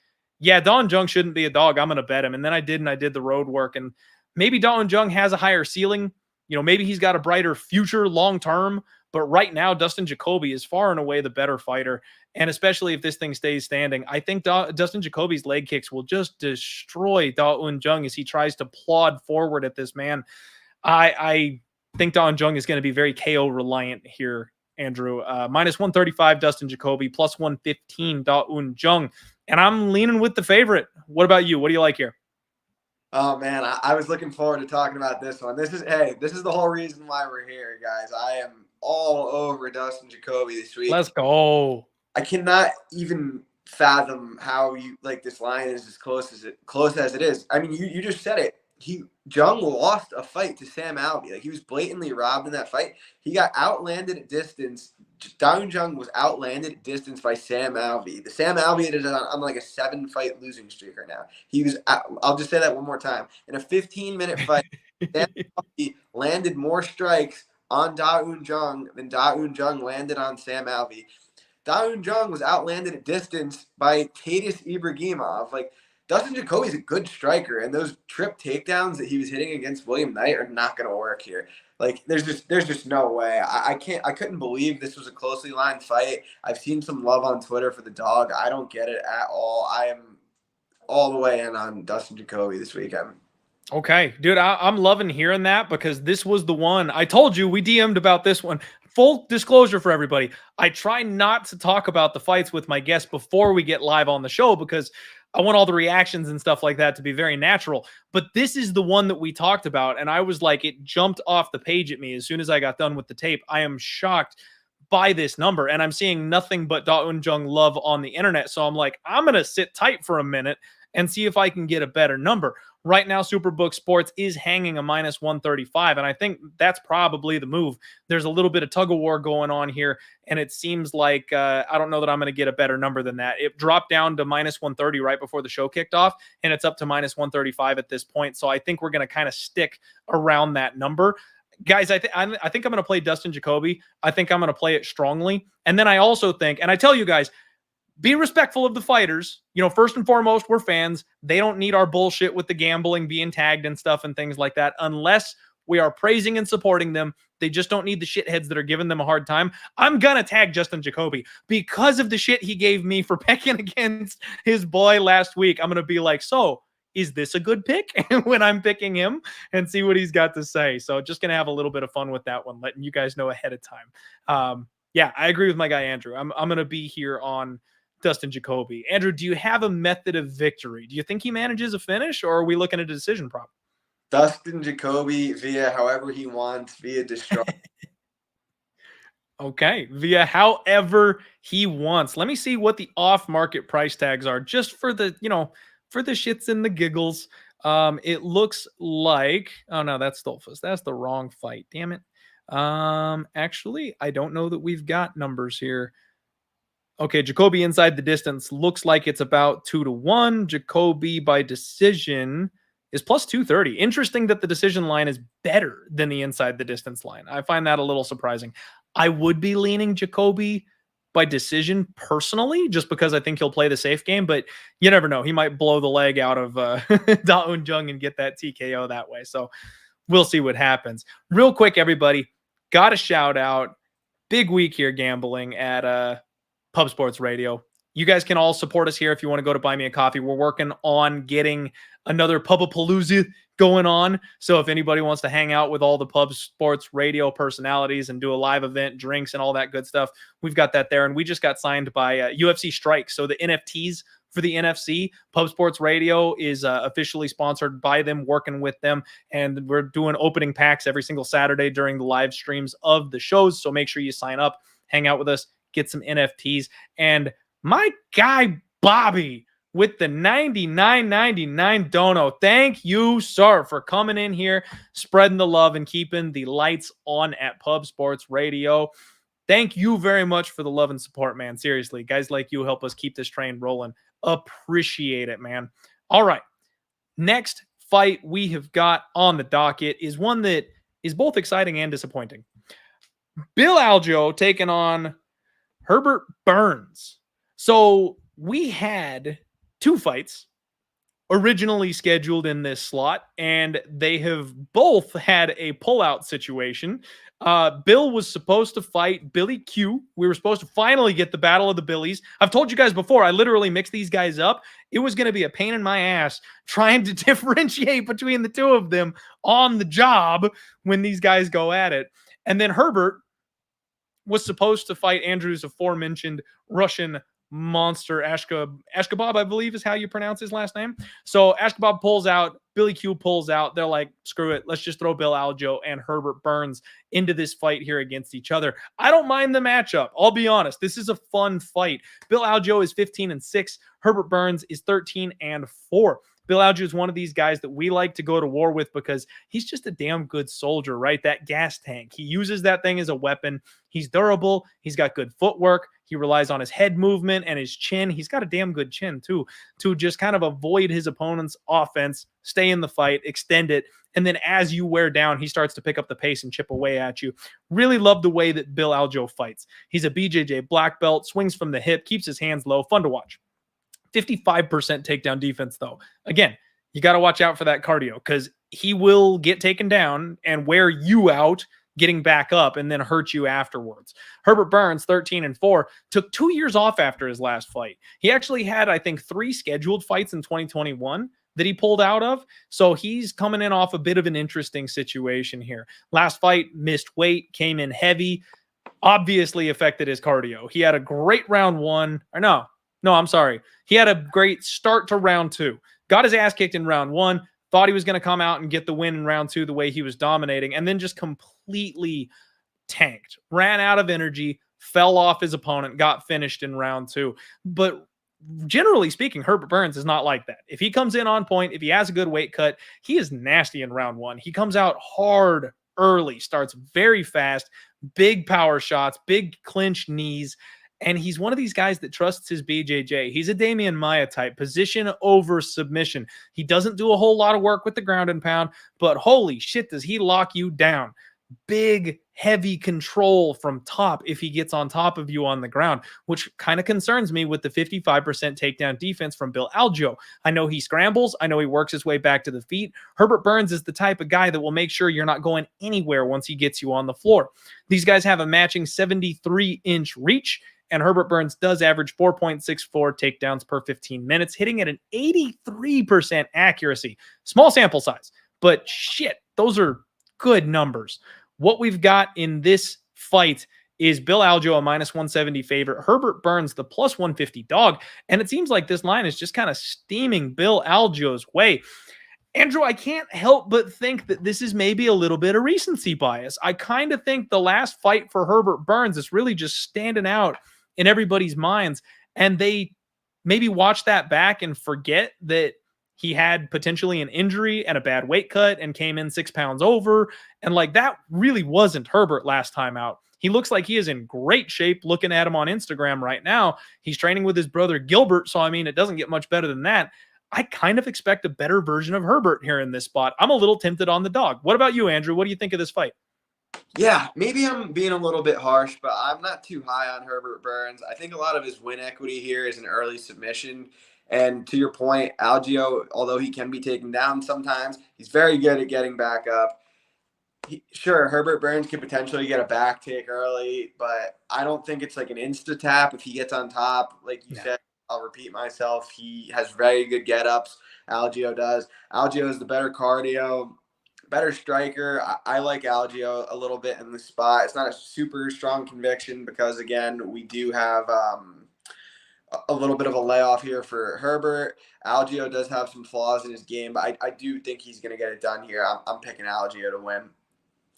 yeah, Daun Jung shouldn't be a dog. I'm going to bet him. And then I did the road work. And maybe Daun Jung has a higher ceiling. Maybe he's got a brighter future long-term. But right now, Dustin Jacoby is far and away the better fighter. And especially if this thing stays standing, I think Dustin Jacoby's leg kicks will just destroy Daun Jung as he tries to plod forward at this man. I think Daun Jung is going to be very KO reliant here, Andrew. Minus 135, Dustin Jacoby, plus 115, Daun Jung. And I'm leaning with the favorite. What about you? What do you like here? Oh man, I was looking forward to talking about this one. This is the whole reason why we're here, guys. I am all over Dustin Jacoby this week. Let's go. I cannot even fathom how this line is as close as it is. I mean, you just said it. Jung lost a fight to Sam Alvey. He was blatantly robbed in that fight. He got outlanded at distance. Daun Jung was outlanded at distance by Sam Alvey. The Sam Alvey is on a 7-fight losing streak right now. He was. I'll just say that one more time. In a 15-minute fight, Sam Alvey landed more strikes on Daun Jung than Daun Jung landed on Sam Alvey. Daun Jung was outlanded at distance by Tate Ibrahimov. Dustin Jacoby's a good striker, and those trip takedowns that he was hitting against William Knight are not going to work here. There's just no way. I couldn't believe this was a closely lined fight. I've seen some love on Twitter for the dog. I don't get it at all. I am all the way in on Dustin Jacoby this weekend. Okay, dude, I'm loving hearing that because this was the one. I told you, we DM'd about this one. full disclosure for everybody, I try not to talk about the fights with my guests before we get live on the show because I want all the reactions and stuff like that to be very natural. But this is the one that we talked about, and I was like, it jumped off the page at me as soon as I got done with the tape. I am shocked by this number, and I'm seeing nothing but Jung love on the internet. So I'm like, I'm going to sit tight for a minute and see if I can get a better number. Right now, Superbook Sports is hanging a minus 135, and I think that's probably the move. There's a little bit of tug of war going on here, and it seems like I don't know that I'm going to get a better number than that. It dropped down to minus 130 right before the show kicked off, and it's up to minus 135 at this point. So I think we're going to kind of stick around that number. Guys, I think I'm going to play Dustin Jacoby. I think I'm going to play it strongly. And then I also think, and I tell you guys, be respectful of the fighters. You know, first and foremost, we're fans. They don't need our bullshit with the gambling, being tagged and stuff and things like that, unless we are praising and supporting them. They just don't need the shitheads that are giving them a hard time. I'm going to tag Justin Jacoby because of the shit he gave me for pecking against his boy last week. I'm going to be like, so is this a good pick when I'm picking him, and see what he's got to say. So just going to have a little bit of fun with that one, letting you guys know ahead of time. Yeah, I agree with my guy, Andrew. I'm going to be here on Dustin Jacoby. Andrew, do you have a method of victory? Do you think he manages a finish, or are we looking at a decision problem? Dustin Jacoby via however he wants, via destruction. Okay, via however he wants. Let me see what the off-market price tags are, just for the, for the shits and the giggles. It looks like, oh no, that's Stoltzfus. That's the wrong fight. Damn it. Actually, I don't know that we've got numbers here. Okay, Jacoby inside the distance looks like it's about 2-1. Jacoby by decision is plus 230. Interesting that the decision line is better than the inside the distance line. I find that a little surprising. I would be leaning Jacoby by decision personally, just because I think he'll play the safe game, but you never know. He might blow the leg out of Jung and get that TKO that way. So we'll see what happens. Real quick, everybody, got a shout out. Big week here gambling at Pub Sports Radio. You guys can all support us here if you want to go to buy me a coffee. We're working on getting another Pubapalooza going on. So if anybody wants to hang out with all the Pub Sports Radio personalities and do a live event, drinks, and all that good stuff, we've got that there. And we just got signed by UFC Strike. So the NFTs for the NFC, Pub Sports Radio is officially sponsored by them, working with them. And we're doing opening packs every single Saturday during the live streams of the shows. So make sure you sign up, hang out with us, get some NFTs. And my guy Bobby with the $99.99 dono. Thank you, sir, for coming in here, spreading the love and keeping the lights on at Pub Sports Radio. Thank you very much for the love and support, man. Seriously, guys like you help us keep this train rolling. Appreciate it, man. All right. Next fight we have got on the docket is one that is both exciting and disappointing. Bill Algeo taking on Herbert Burns. So we had two fights originally scheduled in this slot, and they have both had a pullout situation. Bill was supposed to fight Billy Q. We were supposed to finally get the Battle of the Billies. I've told you guys before, I literally mixed these guys up. It was going to be a pain in my ass trying to differentiate between the two of them on the job when these guys go at it. And then Herbert was supposed to fight Andrew's aforementioned Russian monster, Ashkabab, I believe is how you pronounce his last name. So Ashkabab pulls out, Billy Q pulls out. They're like, screw it. Let's just throw Bill Algeo and Herbert Burns into this fight here against each other. I don't mind the matchup. I'll be honest. This is a fun fight. Bill Algeo is 15-6. Herbert Burns is 13-4. Bill Algeo is one of these guys that we like to go to war with because he's just a damn good soldier, right? That gas tank. He uses that thing as a weapon. He's durable. He's got good footwork. He relies on his head movement and his chin. He's got a damn good chin, too, to just kind of avoid his opponent's offense, stay in the fight, extend it, and then as you wear down, he starts to pick up the pace and chip away at you. Really love the way that Bill Algeo fights. He's a BJJ black belt, swings from the hip, keeps his hands low, fun to watch. 55% takedown defense, though. Again, you got to watch out for that cardio because he will get taken down and wear you out getting back up and then hurt you afterwards. Herbert Burns, 13-4, took 2 years off after his last fight. He actually had, I think, 3 scheduled fights in 2021 that he pulled out of. So he's coming in off a bit of an interesting situation here. Last fight, missed weight, came in heavy. obviously affected his cardio. He had a great round one. Or no, I'm sorry. He had a great start to round two. Got his ass kicked in round one. Thought he was going to come out and get the win in round two the way he was dominating, and then just completely tanked, ran out of energy, fell off his opponent, got finished in round two. But generally speaking, Herbert Burns is not like that. If he comes in on point, if he has a good weight cut, he is nasty in round one. He comes out hard early, starts very fast, big power shots, big clinch knees. And he's one of these guys that trusts his BJJ. He's a Damian Maia type, position over submission. He doesn't do a whole lot of work with the ground and pound, but holy shit, does he lock you down. Big, heavy control from top if he gets on top of you on the ground, which kind of concerns me with the 55% takedown defense from Bill Algeo. I know he scrambles. I know he works his way back to the feet. Herbert Burns is the type of guy that will make sure you're not going anywhere once he gets you on the floor. These guys have a matching 73-inch reach, and Herbert Burns does average 4.64 takedowns per 15 minutes, hitting at an 83% accuracy. Small sample size, but shit, those are good numbers. What we've got in this fight is Bill Algeo, a -170 favorite, Herbert Burns, the +150 dog, and it seems like this line is just kind of steaming Bill Algeo's way. Andrew, I can't help but think that this is maybe a little bit of recency bias. I kind of think the last fight for Herbert Burns is really just standing out in everybody's minds, and they maybe watch that back and forget that he had potentially an injury and a bad weight cut and came in 6 pounds over. And like, that really wasn't Herbert last time out. He looks like he is in great shape. Looking at him on Instagram right now, he's training with his brother Gilbert. So, I mean, it doesn't get much better than that. I kind of expect a better version of Herbert here in this spot. I'm a little tempted on the dog. What about you, Andrew? What do you think of this fight? Yeah, maybe I'm being a little bit harsh, but I'm not too high on Herbert Burns. I think a lot of his win equity here is an early submission. And to your point, Algeo, although he can be taken down sometimes, he's very good at getting back up. Sure, Herbert Burns could potentially get a back take early, but I don't think it's like an insta-tap if he gets on top. Like you said, I'll repeat myself, he has very good get-ups. Algeo does. Algeo is the better cardio, better striker. I like Algeo a little bit in this spot. It's not a super strong conviction because, again, we do have a little bit of a layoff here for Herbert. Algeo does have some flaws in his game, but I do think he's going to get it done here. I'm picking Algeo to win.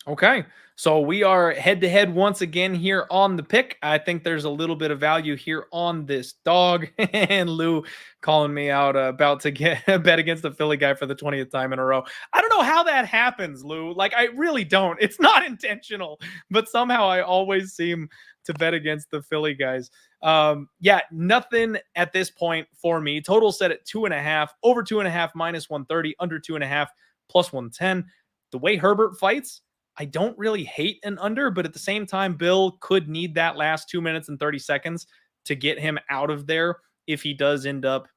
Okay, so we are head-to-head once again here on the pick. I think there's a little bit of value here on this dog. And Lou calling me out about to get a bet against the Philly guy for the 20th time in a row. I don't know how that happens, Lou. Like, I really don't. It's not intentional, but somehow I always seem to bet against the Philly guys. Yeah, nothing at this point for me. Total set at 2.5, over 2.5, -130, under 2.5, +110. The way Herbert fights, I don't really hate an under, but at the same time, Bill could need that last 2 minutes and 30 seconds to get him out of there if he does end up,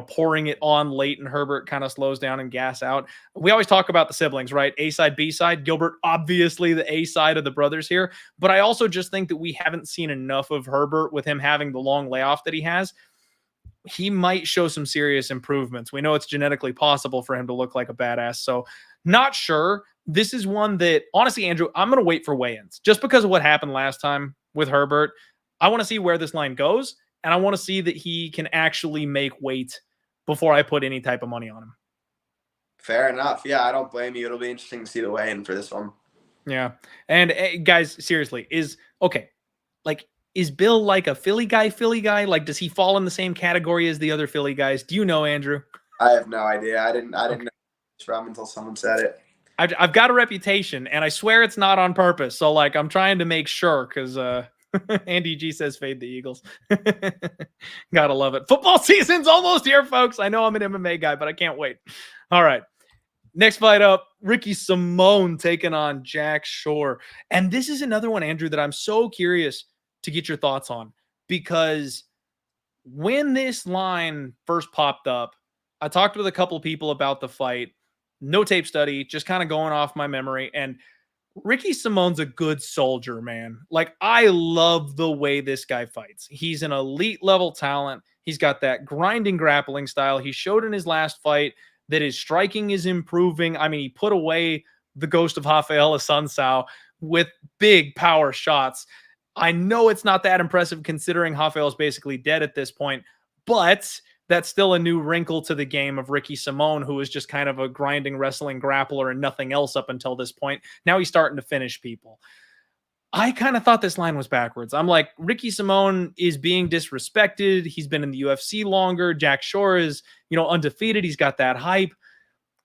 pouring it on late and Herbert kind of slows down and gas out. We always talk about the siblings, right? A side, B side. Gilbert, obviously the A side of the brothers here. But I also just think that we haven't seen enough of Herbert with him having the long layoff that he has. He might show some serious improvements. We know it's genetically possible for him to look like a badass. So not sure. This is one that, honestly, Andrew, I'm going to wait for weigh-ins just because of what happened last time with Herbert. I want to see where this line goes, and I want to see that he can actually make weight before I put any type of money on him. Fair enough. Yeah, I don't blame you. It'll be interesting to see the weigh-in for this one. Yeah. And guys, seriously, is Bill like a Philly guy? Like, does he fall in the same category as the other Philly guys? Do you know, Andrew? I have no idea. I didn't know this from until someone said it. I've got a reputation, and I swear it's not on purpose. So, like, I'm trying to make sure because Andy G says fade the Eagles. Gotta love it. Football season's almost here, folks. I know I'm an MMA guy, but I can't wait. All right. Next fight up, Ricky Simón taking on Jack Shore. And this is another one, Andrew, that I'm so curious to get your thoughts on, because when this line first popped up, I talked with a couple people about the fight. No tape study, just kind of going off my memory. And Ricky Simón's a good soldier, man. Like, I love the way this guy fights. He's an elite level talent. He's got that grinding grappling style. He showed in his last fight that his striking is improving. I mean, he put away the ghost of Rafael Assunção with big power shots. I know it's not that impressive considering Rafael's basically dead at this point, but that's still a new wrinkle to the game of Ricky Simón, who was just kind of a grinding wrestling grappler and nothing else up until this point. Now he's starting to finish people. I kind of thought this line was backwards. I'm like, Ricky Simón is being disrespected. He's been in the UFC longer. Jack Shore is, undefeated. He's got that hype.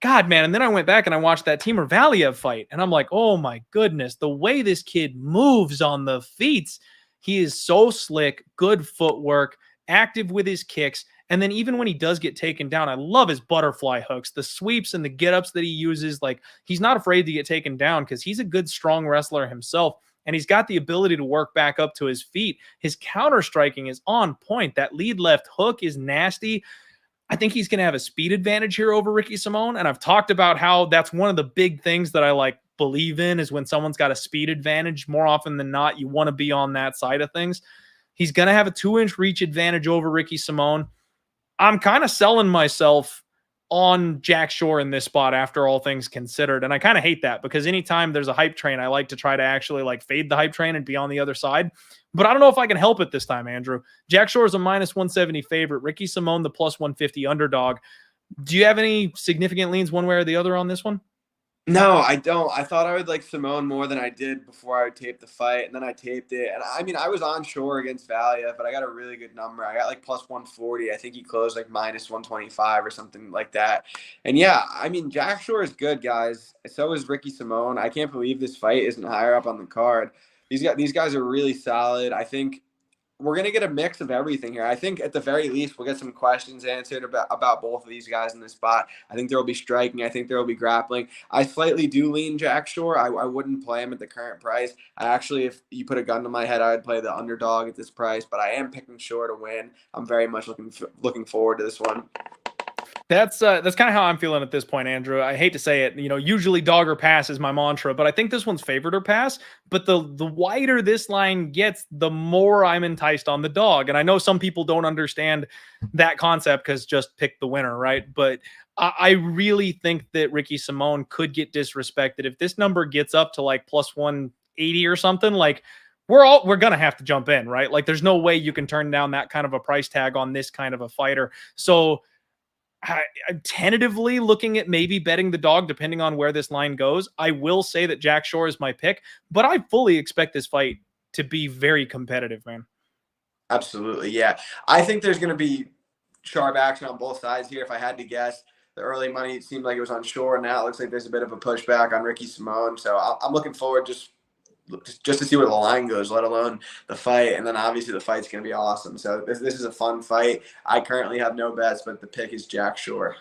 God, man. And then I went back and I watched that Timur Valiev fight. And I'm like, oh my goodness, the way this kid moves on the feet. He is so slick, good footwork, active with his kicks. And then even when he does get taken down, I love his butterfly hooks, the sweeps and the get-ups that he uses. Like, he's not afraid to get taken down because he's a good, strong wrestler himself. And he's got the ability to work back up to his feet. His counter striking is on point. That lead left hook is nasty. I think he's going to have a speed advantage here over Ricky Simón. And I've talked about how that's one of the big things that I believe in is when someone's got a speed advantage. More often than not, you want to be on that side of things. He's going to have a 2-inch reach advantage over Ricky Simón. I'm kind of selling myself on Jack Shore in this spot after all things considered. And I kind of hate that because anytime there's a hype train, I like to try to actually fade the hype train and be on the other side. But I don't know if I can help it this time, Andrew. Jack Shore is a -170 favorite. Ricky Simón, the +150 underdog. Do you have any significant leans one way or the other on this one? No, I don't. I thought I would like Simón more than I did before I taped the fight, and then I taped it. And I mean, I was on Shore against Valiev, but I got a really good number. I got +140. I think he closed -125 or something like that. And yeah, I mean, Jack Shore is good, guys. So is Ricky Simón. I can't believe this fight isn't higher up on the card. These guys are really solid. I think we're going to get a mix of everything here. I think at the very least, we'll get some questions answered about both of these guys in this spot. I think there will be striking. I think there will be grappling. I slightly do lean Jack Shore. I wouldn't play him at the current price. I actually, if you put a gun to my head, I would play the underdog at this price, but I am picking Shore to win. I'm very much looking forward to this one. That's kind of how I'm feeling at this point, Andrew. I hate to say it, usually dog or pass is my mantra, but I think this one's favored or pass. But the wider this line gets, the more I'm enticed on the dog. And I know some people don't understand that concept because just pick the winner, right? But I really think that Ricky Simón could get disrespected if this number gets up to +180 or something. We're gonna have to jump in, right? There's no way you can turn down that kind of a price tag on this kind of a fighter. So I'm tentatively looking at maybe betting the dog depending on where this line goes. I will say that Jack Shore is my pick, but I fully expect this fight to be very competitive, man. Absolutely, yeah. I think there's going to be sharp action on both sides here. If I had to guess, the early money it seemed like it was on Shore, and now it looks like there's a bit of a pushback on Ricky Simón. So I'm looking forward just to see where the line goes, let alone the fight. And then obviously the fight's going to be awesome. So this is a fun fight. I currently have no bets, but the pick is Jack Shore.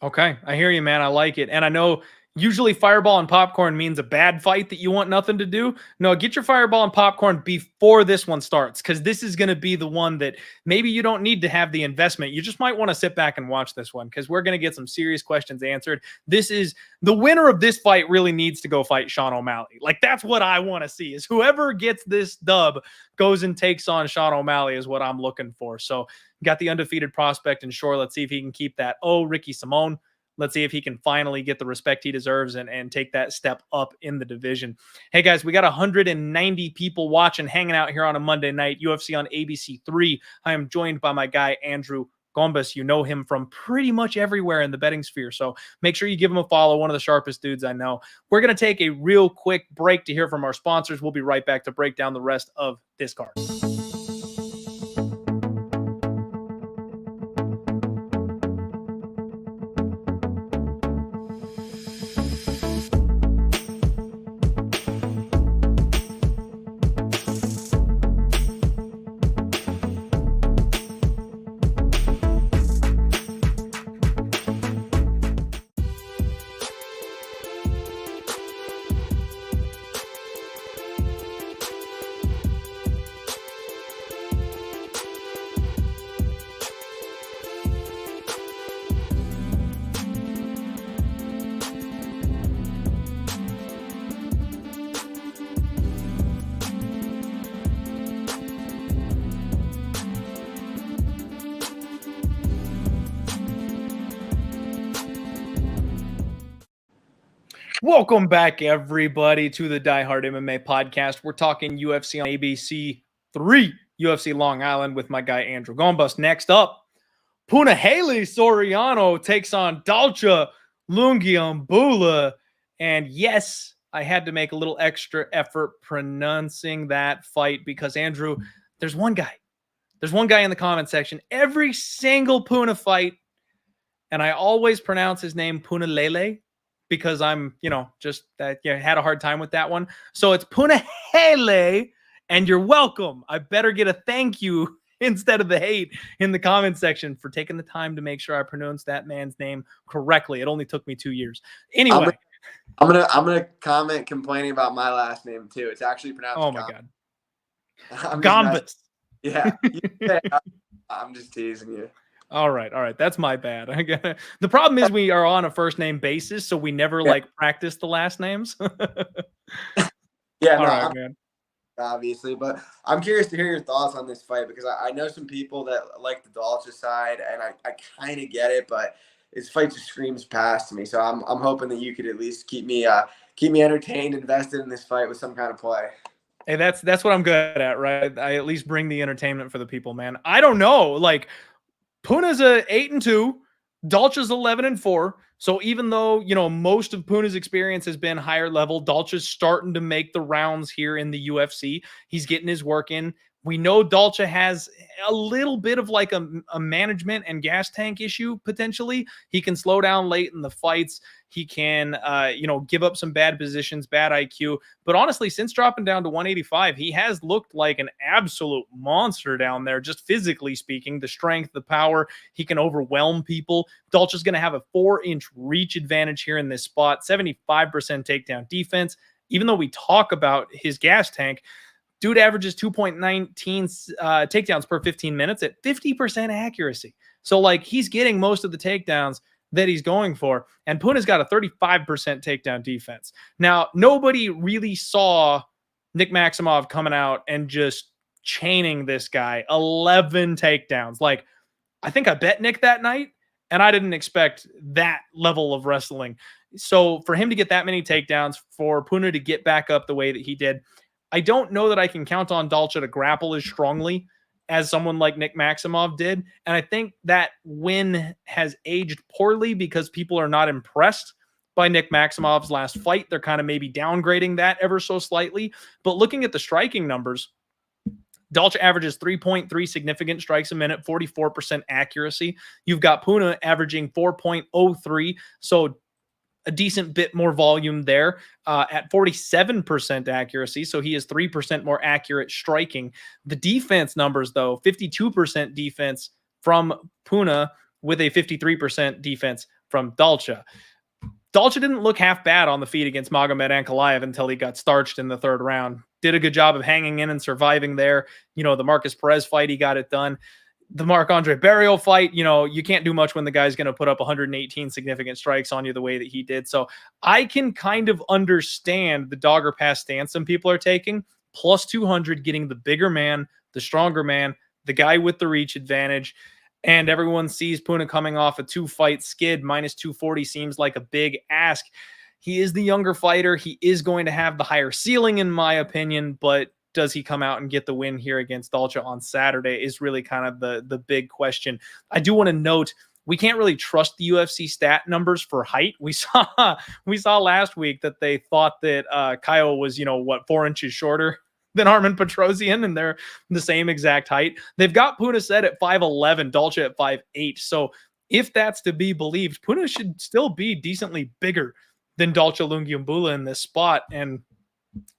Okay. I hear you, man. I like it. And I know usually fireball and popcorn means a bad fight that you want nothing to do. No, get your fireball and popcorn before this one starts, because this is going to be the one that maybe you don't need to have the investment. You just might want to sit back and watch this one because we're going to get some serious questions answered. This is the winner of this fight really needs to go fight Sean O'Malley. That's what I want to see is whoever gets this dub goes and takes on Sean O'Malley is what I'm looking for. So got the undefeated prospect in Shore. Let's see if he can keep that. Oh, Ricky Simón. Let's see if he can finally get the respect he deserves and take that step up in the division. Hey, guys, we got 190 people watching, hanging out here on a Monday night, UFC on ABC 3. I am joined by my guy, Andrew Gombas. You know him from pretty much everywhere in the betting sphere, so make sure you give him a follow. One of the sharpest dudes I know. We're going to take a real quick break to hear from our sponsors. We'll be right back to break down the rest of this card. Welcome back, everybody, to the Die Hard MMA podcast. We're talking UFC on ABC 3, UFC Long Island with my guy Andrew Gombas. Next up, Punahele Soriano takes on Dalcha Lungiambula. And yes, I had to make a little extra effort pronouncing that fight because, Andrew, there's one guy. There's one guy in the comment section. Every single Puna fight, and I always pronounce his name Punahele, because I'm, just that had a hard time with that one. So it's Punahele, and you're welcome. I better get a thank you instead of the hate in the comment section for taking the time to make sure I pronounce that man's name correctly. It only took me 2 years. Anyway, I'm gonna comment complaining about my last name too. It's actually pronounced. Oh my God, Gombas. Yeah, I'm just teasing you. All right. That's my bad. The problem is we are on a first name basis, so we never practice the last names. Man. Obviously, but I'm curious to hear your thoughts on this fight because I know some people that like the Dalcha side, and I kind of get it, but this fight just screams past me. So I'm hoping that you could at least keep me entertained, invested in this fight with some kind of play. Hey, that's what I'm good at, right? I at least bring the entertainment for the people, man. I don't know, Puna's 8-2, Dalcha's 11-4. So even though, most of Puna's experience has been higher level, Dalcha's starting to make the rounds here in the UFC. He's getting his work in. We know Dalcha has a little bit of a management and gas tank issue potentially. He can slow down late in the fights. He can, give up some bad positions, bad IQ. But honestly, since dropping down to 185, he has looked like an absolute monster down there, just physically speaking. The strength, the power, he can overwhelm people. Dalcha's going to have a 4-inch reach advantage here in this spot, 75% takedown defense. Even though we talk about his gas tank, dude averages 2.19 takedowns per 15 minutes at 50% accuracy. So, he's getting most of the takedowns that he's going for. And Puna's got a 35% takedown defense. Now, nobody really saw Nick Maximov coming out and just chaining this guy. 11 takedowns. I think I bet Nick that night, and I didn't expect that level of wrestling. So, for him to get that many takedowns, for Puna to get back up the way that he did, I don't know that I can count on Dalcha to grapple as strongly as someone like Nick Maximov did. And I think that win has aged poorly because people are not impressed by Nick Maximov's last fight. They're kind of maybe downgrading that ever so slightly. But looking at the striking numbers, Dalcha averages 3.3 significant strikes a minute, 44% accuracy. You've got Puna averaging 4.03. So a decent bit more volume there at 47% accuracy. So he is 3% more accurate striking. The defense numbers, though, 52% defense from Puna with a 53% defense from Dalcha. Dalcha didn't look half bad on the feet against Magomed Ankalaev until he got starched in the third round. Did a good job of hanging in and surviving there. The Marcus Perez fight, he got it done. The Marc-Andre Barrios fight, you can't do much when the guy's going to put up 118 significant strikes on you the way that he did. So I can kind of understand the dog or pass stance some people are taking. Plus 200, getting the bigger man, the stronger man, the guy with the reach advantage. And everyone sees Puna coming off a 2-fight skid. Minus 240 seems like a big ask. He is the younger fighter. He is going to have the higher ceiling, in my opinion, but does he come out and get the win here against Dalcha on Saturday is really kind of the big question. I do want to note, we can't really trust the UFC stat numbers for height. We saw last week that they thought that Kyle was, 4 inches shorter than Armen Petrosyan, and they're the same exact height. They've got Puna set at 5'11", Dalcha at 5'8". So if that's to be believed, Puna should still be decently bigger than Dalcha Lungiambula in this spot. And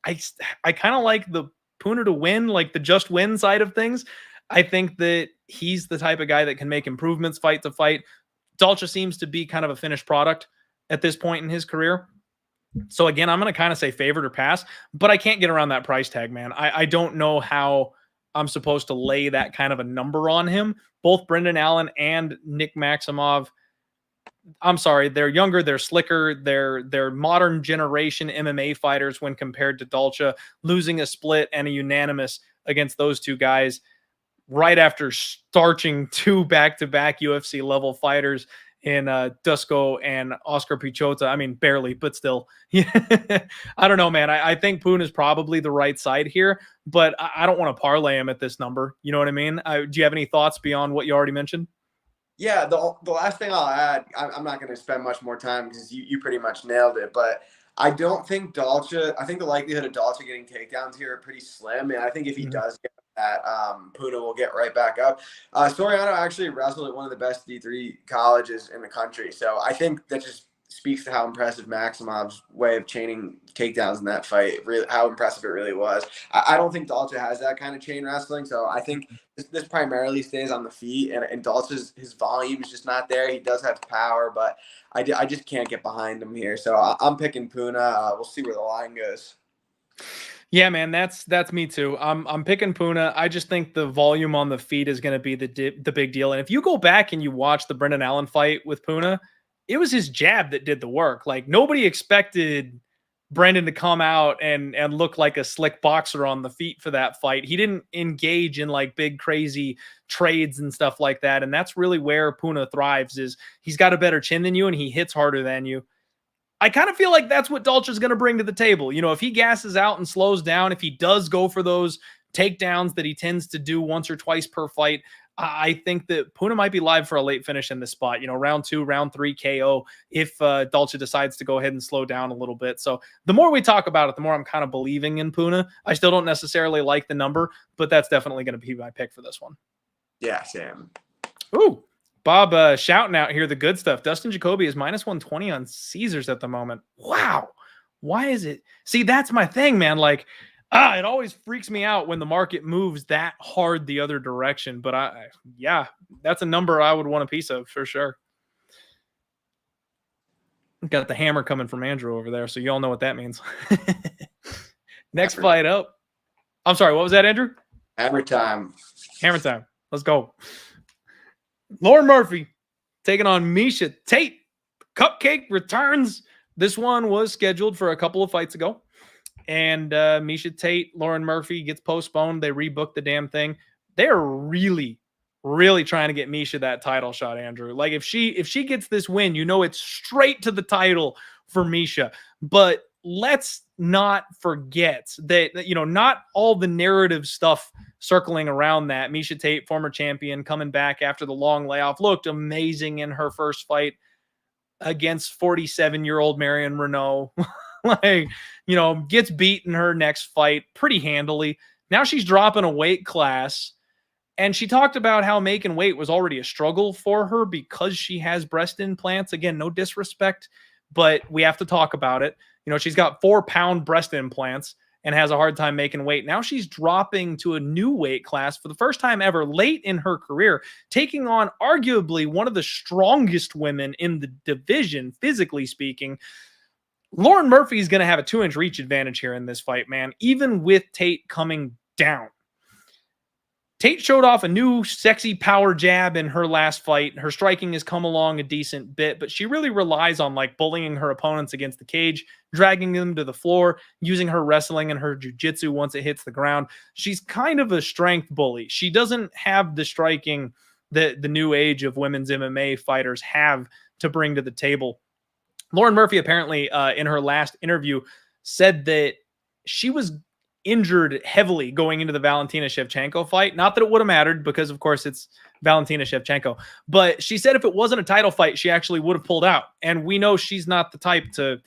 I kind of like the Puna to win, the just win side of things. I think that he's the type of guy that can make improvements fight to fight. Dalcha seems to be kind of a finished product at this point in his career. So again, I'm going to kind of say favored or pass, but I can't get around that price tag, man. I don't know how I'm supposed to lay that kind of a number on him. Both Brendan Allen and Nick Maximov, I'm sorry, they're younger, they're slicker, they're modern generation MMA fighters when compared to Dalcha. Losing a split and a unanimous against those two guys right after starching 2 back-to-back UFC level fighters in Dusko and Oscar Pichota. I mean, barely, but still. I don't know, man. I think Pune is probably the right side here, but I don't want to parlay him at this number. You know what I mean? Do you have any thoughts beyond what you already mentioned? Yeah, the last thing I'll add, I'm not going to spend much more time because you pretty much nailed it, but I don't think Dalcha, I think the likelihood of Dalcha getting takedowns here are pretty slim, and I think if he does get that, Puna will get right back up. Soriano actually wrestled at one of the best D3 colleges in the country, so I think that just speaks to how impressive Maximov's way of chaining takedowns in that fight, really, how impressive it really was. I don't think Dalcha has that kind of chain wrestling, so I think this primarily stays on the feet, and Dalcha's his volume is just not there. He does have power, but I just can't get behind him here. So I'm picking Puna. We'll see where the line goes. Yeah, man, that's me too. I'm picking Puna. I just think the volume on the feet is going to be the big deal. And if you go back and you watch the Brendan Allen fight with Puna, it was his jab that did the work. Like, nobody expected Brendan to come out and look like a slick boxer on the feet for that fight. He didn't engage in like big crazy trades and stuff like that. And that's really where Puna thrives, is he's got a better chin than you and he hits harder than you. I kind of feel like that's what Dalcha is going to bring to the table. You know, if he gasses out and slows down, if he does go for those takedowns that he tends to do once or twice per fight, I think that Puna might be live for a late finish in this spot. You know, round 2, round 3 KO if Dalcha decides to go ahead and slow down a little bit. So the more we talk about it, the more I'm kind of believing in Puna. I still don't necessarily like the number, but that's definitely going to be my pick for this one. Yeah, Sam. Ooh. Bob shouting out here the good stuff. Dustin Jacoby is minus 120 on Caesars at the moment. Wow. Why is it? See, that's my thing, man. Like, it always freaks me out when the market moves that hard the other direction. But yeah, that's a number I would want a piece of for sure. Got the hammer coming from Andrew over there, so you all know what that means. Next fight up. I'm sorry, what was that, Andrew? Hammer time. Hammer time. Let's go. Lauren Murphy taking on Miesha Tate. Cupcake returns. This one was scheduled for a couple of fights ago. And Miesha Tate, Lauren Murphy gets postponed. They rebooked the damn thing. They're really, really trying to get Miesha that title shot, Andrew. Like, if she gets this win, you know it's straight to the title for Miesha. But let's not forget that, you know, not all the narrative stuff circling around that. Miesha Tate, former champion, coming back after the long layoff, looked amazing in her first fight against 47-year-old Marion Renault. Like, you know, gets beat in her next fight pretty handily. Now she's dropping a weight class. And she talked about how making weight was already a struggle for her because she has breast implants. Again, no disrespect, but we have to talk about it. You know, she's got 4-pound breast implants and has a hard time making weight. Now she's dropping to a new weight class for the first time ever late in her career, taking on arguably one of the strongest women in the division, physically speaking. Lauren Murphy is going to have a 2-inch reach advantage here in this fight, man, even with Tate coming down. Tate showed off a new sexy power jab in her last fight. Her striking has come along a decent bit, but she really relies on like bullying her opponents against the cage, dragging them to the floor, using her wrestling and her jiu-jitsu once it hits the ground. She's kind of a strength bully. She doesn't have the striking that the new age of women's MMA fighters have to bring to the table. Lauren Murphy apparently in her last interview said that she was injured heavily going into the Valentina Shevchenko fight. Not that it would have mattered because, of course, it's Valentina Shevchenko. But she said if it wasn't a title fight, she actually would have pulled out. And we know she's not the type to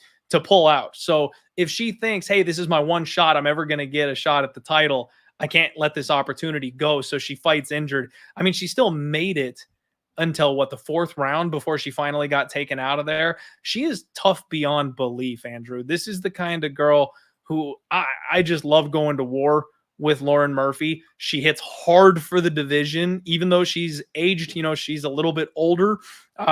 pull out. So if she thinks, hey, this is my one shot, I'm ever going to get a shot at the title, I can't let this opportunity go. So she fights injured. I mean, she still made it until the 4th round before she finally got taken out of there. She is tough beyond belief, Andrew. This is the kind of girl who I just love going to war with Lauren Murphy. She hits hard for the division, even though she's aged, you know, she's a little bit older.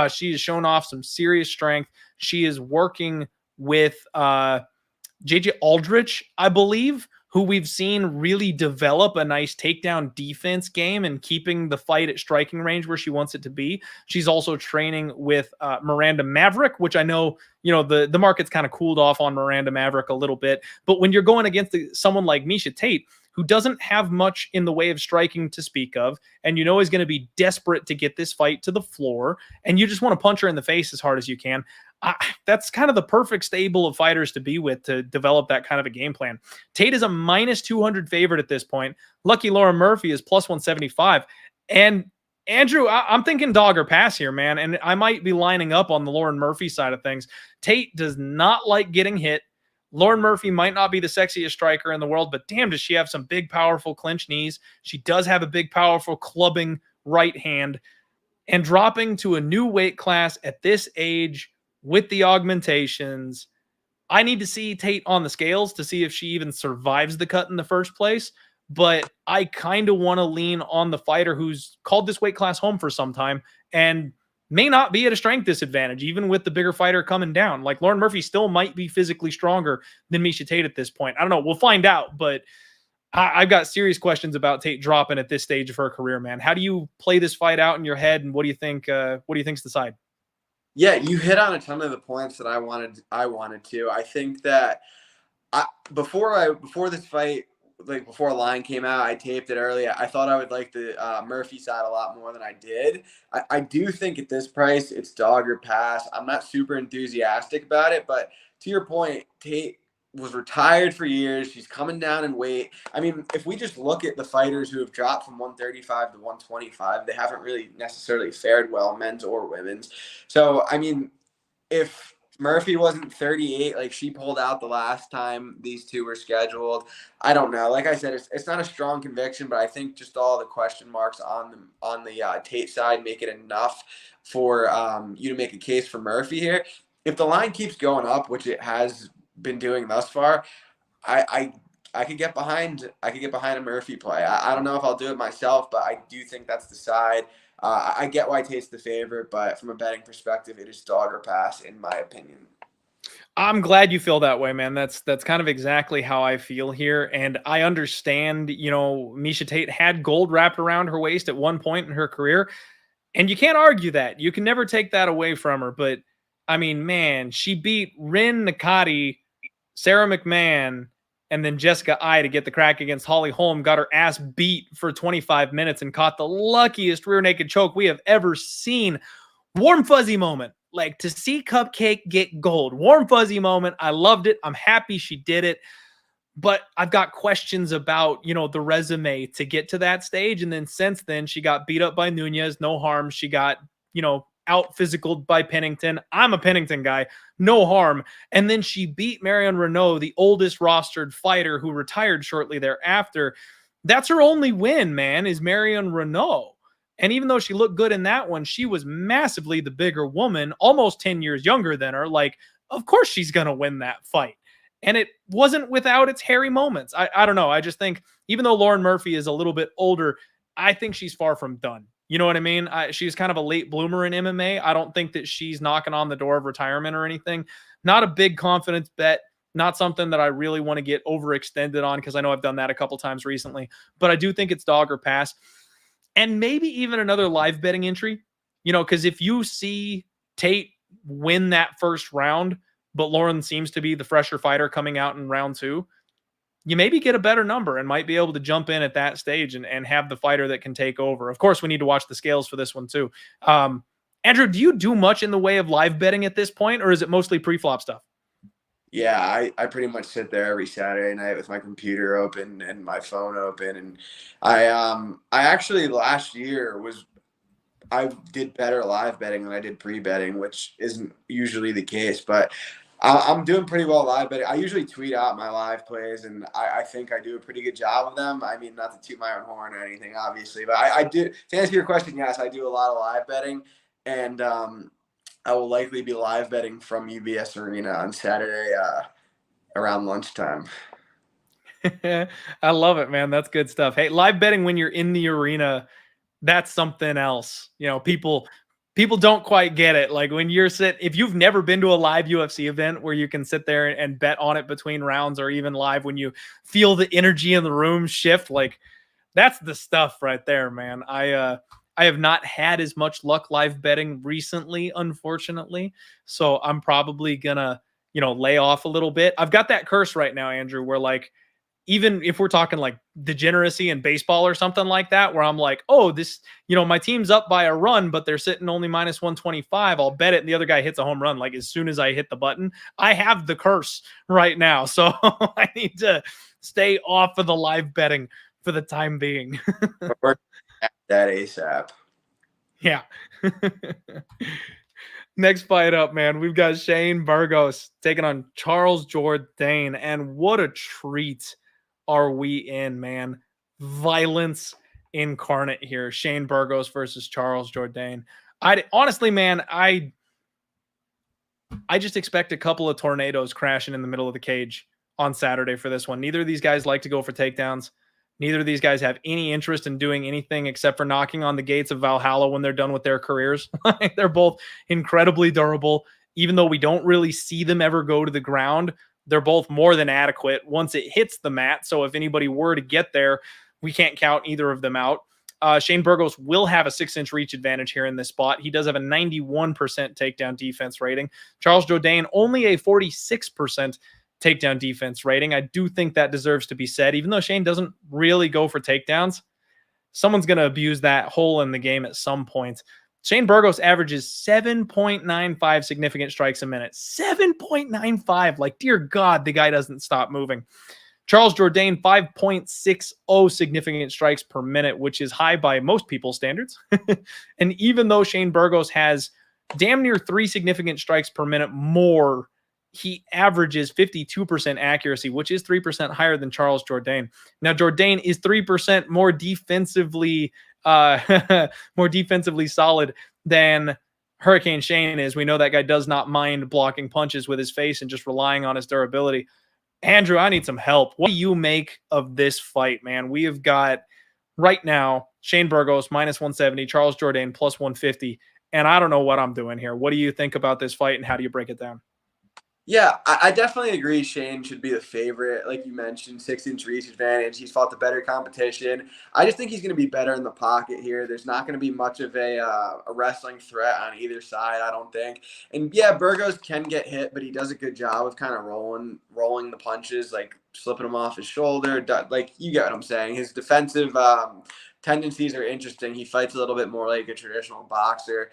She has shown off some serious strength. She is working with JJ Aldrich, I believe, who we've seen really develop a nice takedown defense game and keeping the fight at striking range where she wants it to be. She's also training with Miranda Maverick, which I know, you know, the market's kind of cooled off on Miranda Maverick a little bit. But when you're going against someone like Miesha Tate, who doesn't have much in the way of striking to speak of, and you know is going to be desperate to get this fight to the floor, and you just want to punch her in the face as hard as you can. That's kind of the perfect stable of fighters to be with to develop that kind of a game plan. Tate is a minus 200 favorite at this point. Lucky Lauren Murphy is plus 175. And Andrew, I'm thinking dog or pass here, man. And I might be lining up on the Lauren Murphy side of things. Tate does not like getting hit. Lauren Murphy might not be the sexiest striker in the world, but damn, does she have some big, powerful clinch knees. She does have a big, powerful clubbing right hand. And dropping to a new weight class at this age with the augmentations, I need to see Tate on the scales to see if she even survives the cut in the first place. But I kind of want to lean on the fighter who's called this weight class home for some time and may not be at a strength disadvantage, even with the bigger fighter coming down. Like Lauren Murphy still might be physically stronger than Miesha Tate at this point. I don't know. We'll find out, but I've got serious questions about Tate dropping at this stage of her career, man. How do you play this fight out in your head, and what do you think? What do you think's the side? Yeah, you hit on a ton of the points that I wanted to. I think that before this fight, like before a line came out, I taped it earlier. I thought I would like the Murphy side a lot more than I did. I do think at this price, it's dog or pass. I'm not super enthusiastic about it, but to your point, Tate was retired for years. She's coming down in weight. I mean, if we just look at the fighters who have dropped from 135 to 125, they haven't really necessarily fared well, men's or women's. So, I mean, if Murphy wasn't 38, like she pulled out the last time these two were scheduled, I don't know. Like I said, it's not a strong conviction, but I think just all the question marks on the Tate side make it enough for you to make a case for Murphy here. If the line keeps going up, which it has been doing thus far, I could get behind a Murphy play. I don't know if I'll do it myself, but I do think that's the side. I get why Tate's the favorite, but from a betting perspective, it is dog or pass in my opinion. I'm glad you feel that way, man. That's kind of exactly how I feel here. And I understand, Miesha Tate had gold wrapped around her waist at one point in her career. And you can't argue that. You can never take that away from her. But I mean, man, she beat Rin Nakati, Sarah McMahon, and then Jessica I to get the crack against Holly Holm, got her ass beat for 25 minutes and caught the luckiest rear naked choke we have ever seen. Warm, fuzzy moment. Like, to see Cupcake get gold. Warm, fuzzy moment. I loved it. I'm happy she did it. But I've got questions about, the resume to get to that stage. And then since then, she got beat up by Nunez. No harm. She got, out physicaled by Pennington. I'm a Pennington guy. No harm. And then she beat Marion Renault, the oldest rostered fighter who retired shortly thereafter. That's her only win, man, is Marion Renault. And even though she looked good in that one, she was massively the bigger woman, almost 10 years younger than her. Like, of course she's going to win that fight. And it wasn't without its hairy moments. I don't know. I just think even though Lauren Murphy is a little bit older, I think she's far from done. You know what I mean? She's kind of a late bloomer in MMA. I don't think that she's knocking on the door of retirement or anything. Not a big confidence bet. Not something that I really want to get overextended on because I know I've done that a couple times recently. But I do think it's dog or pass. And maybe even another live betting entry, because if you see Tate win that first round, but Lauren seems to be the fresher fighter coming out in round 2, you maybe get a better number and might be able to jump in at that stage and have the fighter that can take over. Of course, we need to watch the scales for this one too. Andrew, do you do much in the way of live betting at this point, or is it mostly pre-flop stuff? Yeah, I pretty much sit there every Saturday night with my computer open and my phone open. And I actually last year I did better live betting than I did pre-betting, which isn't usually the case, but I'm doing pretty well live betting. I usually tweet out my live plays, and I think I do a pretty good job of them. I mean, not to toot my own horn or anything, obviously, but I do. To answer your question, yes, I do a lot of live betting, and I will likely be live betting from UBS Arena on Saturday around lunchtime. I love it, man. That's good stuff. Hey, live betting when you're in the arena, that's something else. People don't quite get it. Like when if you've never been to a live UFC event where you can sit there and bet on it between rounds, or even live when you feel the energy in the room shift, like that's the stuff right there, man. I have not had as much luck live betting recently, unfortunately. So I'm probably gonna, lay off a little bit. I've got that curse right now, Andrew, where like even if we're talking like degeneracy in baseball or something like that, where I'm like, oh, this, my team's up by a run, but they're sitting only minus 125. I'll bet it. And the other guy hits a home run. Like as soon as I hit the button, I have the curse right now. So I need to stay off of the live betting for the time being. We're at that ASAP. Yeah. Next fight up, man. We've got Shane Burgos taking on Charles Jourdain. And what a treat are we in, man? Violence incarnate here. Shane Burgos versus Charles Jourdain. Honestly, man, I just expect a couple of tornadoes crashing in the middle of the cage on Saturday for this one. Neither of these guys like to go for takedowns. Neither of these guys have any interest in doing anything except for knocking on the gates of Valhalla when they're done with their careers. They're both incredibly durable. Even though we don't really see them ever go to the ground, they're both more than adequate once it hits the mat. So if anybody were to get there, we can't count either of them out. Shane Burgos will have a 6-inch reach advantage here in this spot. He does have a 91% takedown defense rating. Charles Jourdain only a 46% takedown defense rating. I do think that deserves to be said. Even though Shane doesn't really go for takedowns, someone's going to abuse that hole in the game at some point. Shane Burgos averages 7.95 significant strikes a minute. 7.95. Like, dear God, the guy doesn't stop moving. Charles Jourdain, 5.60 significant strikes per minute, which is high by most people's standards. And even though Shane Burgos has damn near 3 significant strikes per minute more, he averages 52% accuracy, which is 3% higher than Charles Jourdain. Now, Jourdain is 3% more defensively solid than Hurricane Shane is. We know that guy does not mind blocking punches with his face and just relying on his durability. Andrew, I need some help. What do you make of this fight, man? We have got right now Shane Burgos minus 170, Charles Jourdain plus 150, and I don't know what I'm doing here. What do you think about this fight, and how do you break it down? Yeah, I definitely agree Shane should be the favorite. Like you mentioned, 6-inch reach advantage. He's fought the better competition. I just think he's going to be better in the pocket here. There's not going to be much of a wrestling threat on either side, I don't think. And yeah, Burgos can get hit, but he does a good job of kind of rolling the punches, like slipping them off his shoulder. Like, you get what I'm saying. His defensive tendencies are interesting. He fights a little bit more like a traditional boxer.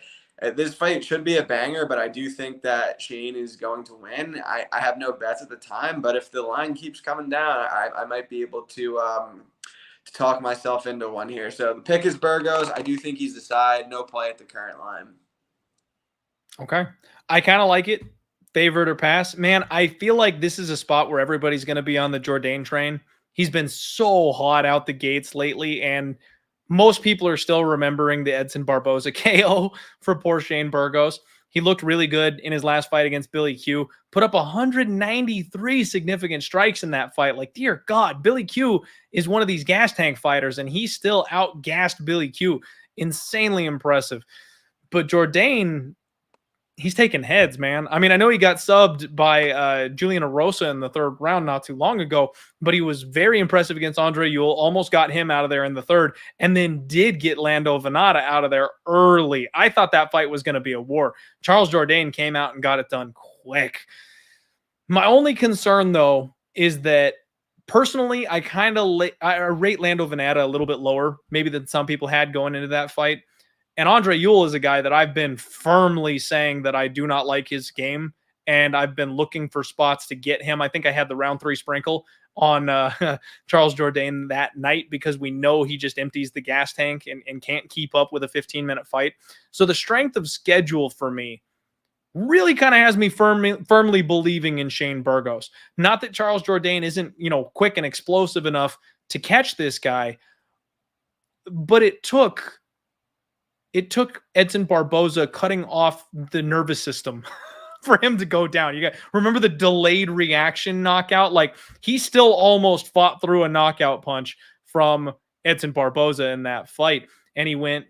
This fight should be a banger, but I do think that Shane is going to win. I have no bets at the time, but if the line keeps coming down, I might be able to talk myself into one here. So the pick is Burgos. I do think he's the side. No play at the current line. Okay. I kind of like it. Favorite or pass. Man, I feel like this is a spot where everybody's going to be on the Jourdain train. He's been so hot out the gates lately, and most people are still remembering the Edson Barboza KO for poor Shane Burgos. He looked really good in his last fight against Billy Q. Put up 193 significant strikes in that fight. Like, dear God, Billy Q is one of these gas tank fighters, and he still outgassed Billy Q. Insanely impressive. But Jourdain, he's taking heads, man. I mean, I know he got subbed by Julian Erosa in the 3rd round not too long ago, but he was very impressive against Andre Ewell, almost got him out of there in the 3rd, and then did get Lando Venata out of there early. I thought that fight was going to be a war. Charles Jourdain came out and got it done quick. My only concern, though, is that personally, I rate Lando Venata a little bit lower, maybe than some people had going into that fight. And Andre Ewell is a guy that I've been firmly saying that I do not like his game, and I've been looking for spots to get him. I think I had the round 3 sprinkle on Charles Jourdain that night because we know he just empties the gas tank and can't keep up with a 15-minute fight. So the strength of schedule for me really kind of has me firmly believing in Shane Burgos. Not that Charles Jourdain isn't, quick and explosive enough to catch this guy, but it took Edson Barboza cutting off the nervous system for him to go down. You remember the delayed reaction knockout? Like, he still almost fought through a knockout punch from Edson Barboza in that fight. And he went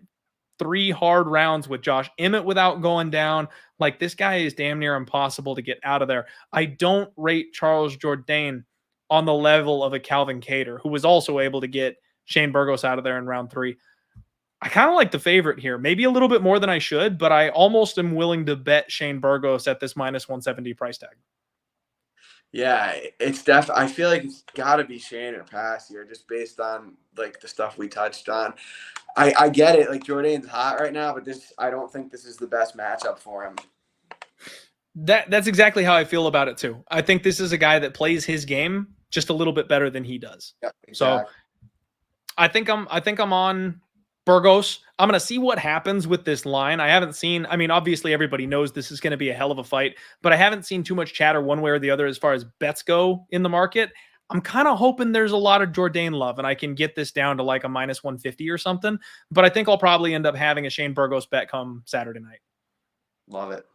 3 hard rounds with Josh Emmett without going down. Like, this guy is damn near impossible to get out of there. I don't rate Charles Jourdain on the level of a Calvin Kattar, who was also able to get Shane Burgos out of there in round 3. I kind of like the favorite here, maybe a little bit more than I should, but I almost am willing to bet Shane Burgos at this minus 170 price tag. Yeah, it's definitely. I feel like it's got to be Shane or Pass here, just based on like the stuff we touched on. I get it. Like Jourdain's hot right now, but I don't think this is the best matchup for him. That's exactly how I feel about it too. I think this is a guy that plays his game just a little bit better than he does. Yeah, So exactly. I think I'm on Burgos. I'm gonna see what happens with this line. I haven't seen. I mean, obviously everybody knows this is going to be a hell of a fight, but I haven't seen too much chatter one way or the other as far as bets go in the market. I'm kind of hoping there's a lot of Jourdain love and I can get this down to like a minus 150 or something. But I think I'll probably end up having a Shane Burgos bet come Saturday night. Love it.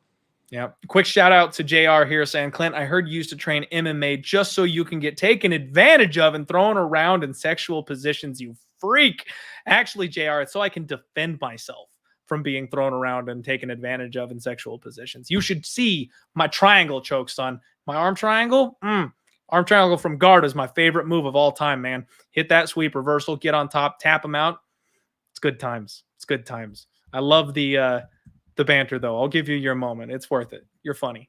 Yeah. Quick shout out to JR here saying, Clint, I heard you used to train MMA just so you can get taken advantage of and thrown around in sexual positions, you freak. Actually, JR, it's so I can defend myself from being thrown around and taken advantage of in sexual positions. You should see my triangle choke, son. My arm triangle? Arm triangle from guard is my favorite move of all time, man. Hit that sweep reversal, get on top, tap him out. It's good times. It's good times. I love the banter, though. I'll give you your moment. It's worth it. You're funny.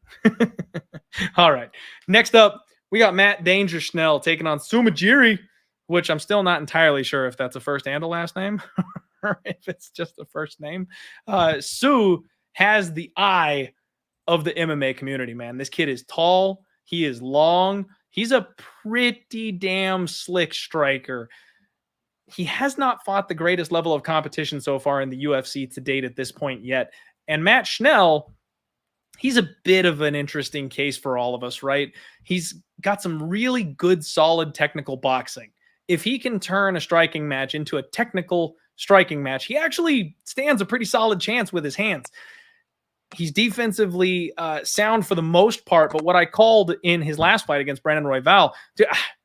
All right. Next up, we got Matt Danger Schnell taking on Sumudaerji, which I'm still not entirely sure if that's a first and a last name or if it's just a first name. Sue has the eye of the MMA community, man. This kid is tall. He is long. He's a pretty damn slick striker. He has not fought the greatest level of competition so far in the UFC to date at this point yet. And Matt Schnell, he's a bit of an interesting case for all of us, right? He's got some really good, solid technical boxing. If he can turn a striking match into a technical striking match, he actually stands a pretty solid chance with his hands. He's defensively sound for the most part, but what I called in his last fight against Brandon Royval,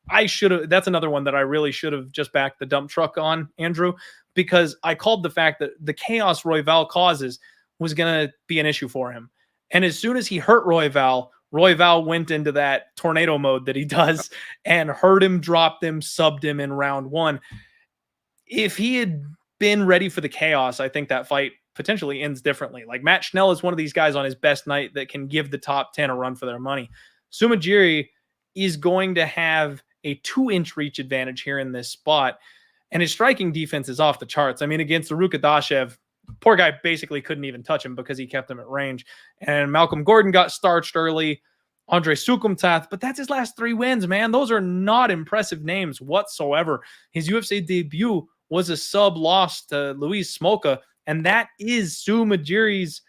I should have. That's another one that I really should have just backed the dump truck on, Andrew, because I called the fact that the chaos Royval causes was going to be an issue for him. And as soon as he hurt Royval went into that tornado mode that he does and hurt him, dropped him, subbed him in round one. If he had been ready for the chaos, I think that fight potentially ends differently. Like Matt Schnell is one of these guys on his best night that can give the top 10 a run for their money. Sumudaerji is going to have a 2-inch reach advantage here in this spot. And his striking defense is off the charts. I mean, against Rukadashev, poor guy basically couldn't even touch him because he kept him at range. And Malcolm Gordon got starched early. Andre Sukumtath, but that's his last 3 wins, man. Those are not impressive names whatsoever. His UFC debut was a sub loss to Luis Smolka, and that is Sumudaerji's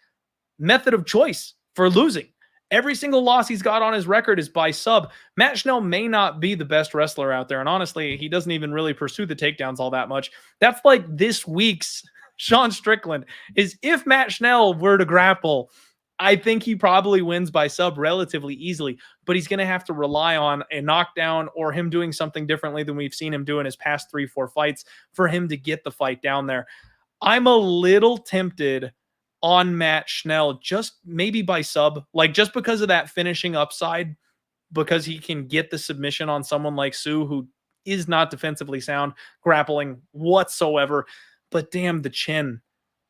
method of choice for losing. Every single loss he's got on his record is by sub. Matt Schnell may not be the best wrestler out there, and honestly, he doesn't even really pursue the takedowns all that much. That's like this week's Sean Strickland, is if Matt Schnell were to grapple, I think he probably wins by sub relatively easily, but he's going to have to rely on a knockdown or him doing something differently than we've seen him do in his past 3-4 fights for him to get the fight down there. I'm a little tempted on Matt Schnell, just maybe by sub, like just because of that finishing upside, because he can get the submission on someone like Sue, who is not defensively sound, grappling whatsoever. But damn, the chin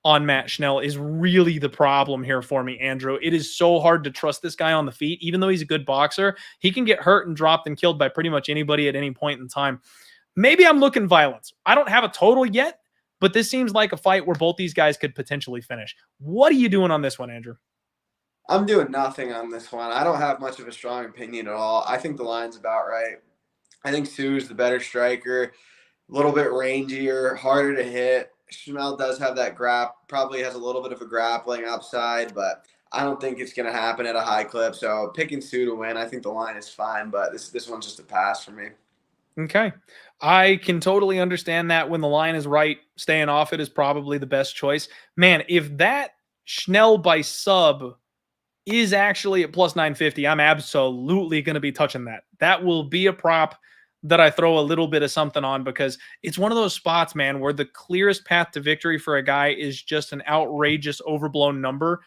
on Matt Schnell is really the problem here for me, Andrew. It is so hard to trust this guy on the feet. Even though he's a good boxer, he can get hurt and dropped and killed by pretty much anybody at any point in time. Maybe I'm looking violence. I don't have a total yet, but this seems like a fight where both these guys could potentially finish. What are you doing on this one, Andrew? I'm doing nothing on this one. I don't have much of a strong opinion at all. I think the line's about right. I think Sue's the better striker, a little bit rangier, harder to hit. Schnell does have that probably has a little bit of a grappling upside, but I don't think it's going to happen at a high clip. So picking Sue to win, I think the line is fine, but this one's just a pass for me. Okay. I can totally understand that when the line is right, staying off it is probably the best choice. Man, if that Schnell by sub is actually at plus 950, I'm absolutely going to be touching that. That will be a prop that I throw a little bit of something on, because it's one of those spots, man, where the clearest path to victory for a guy is just an outrageous, overblown number.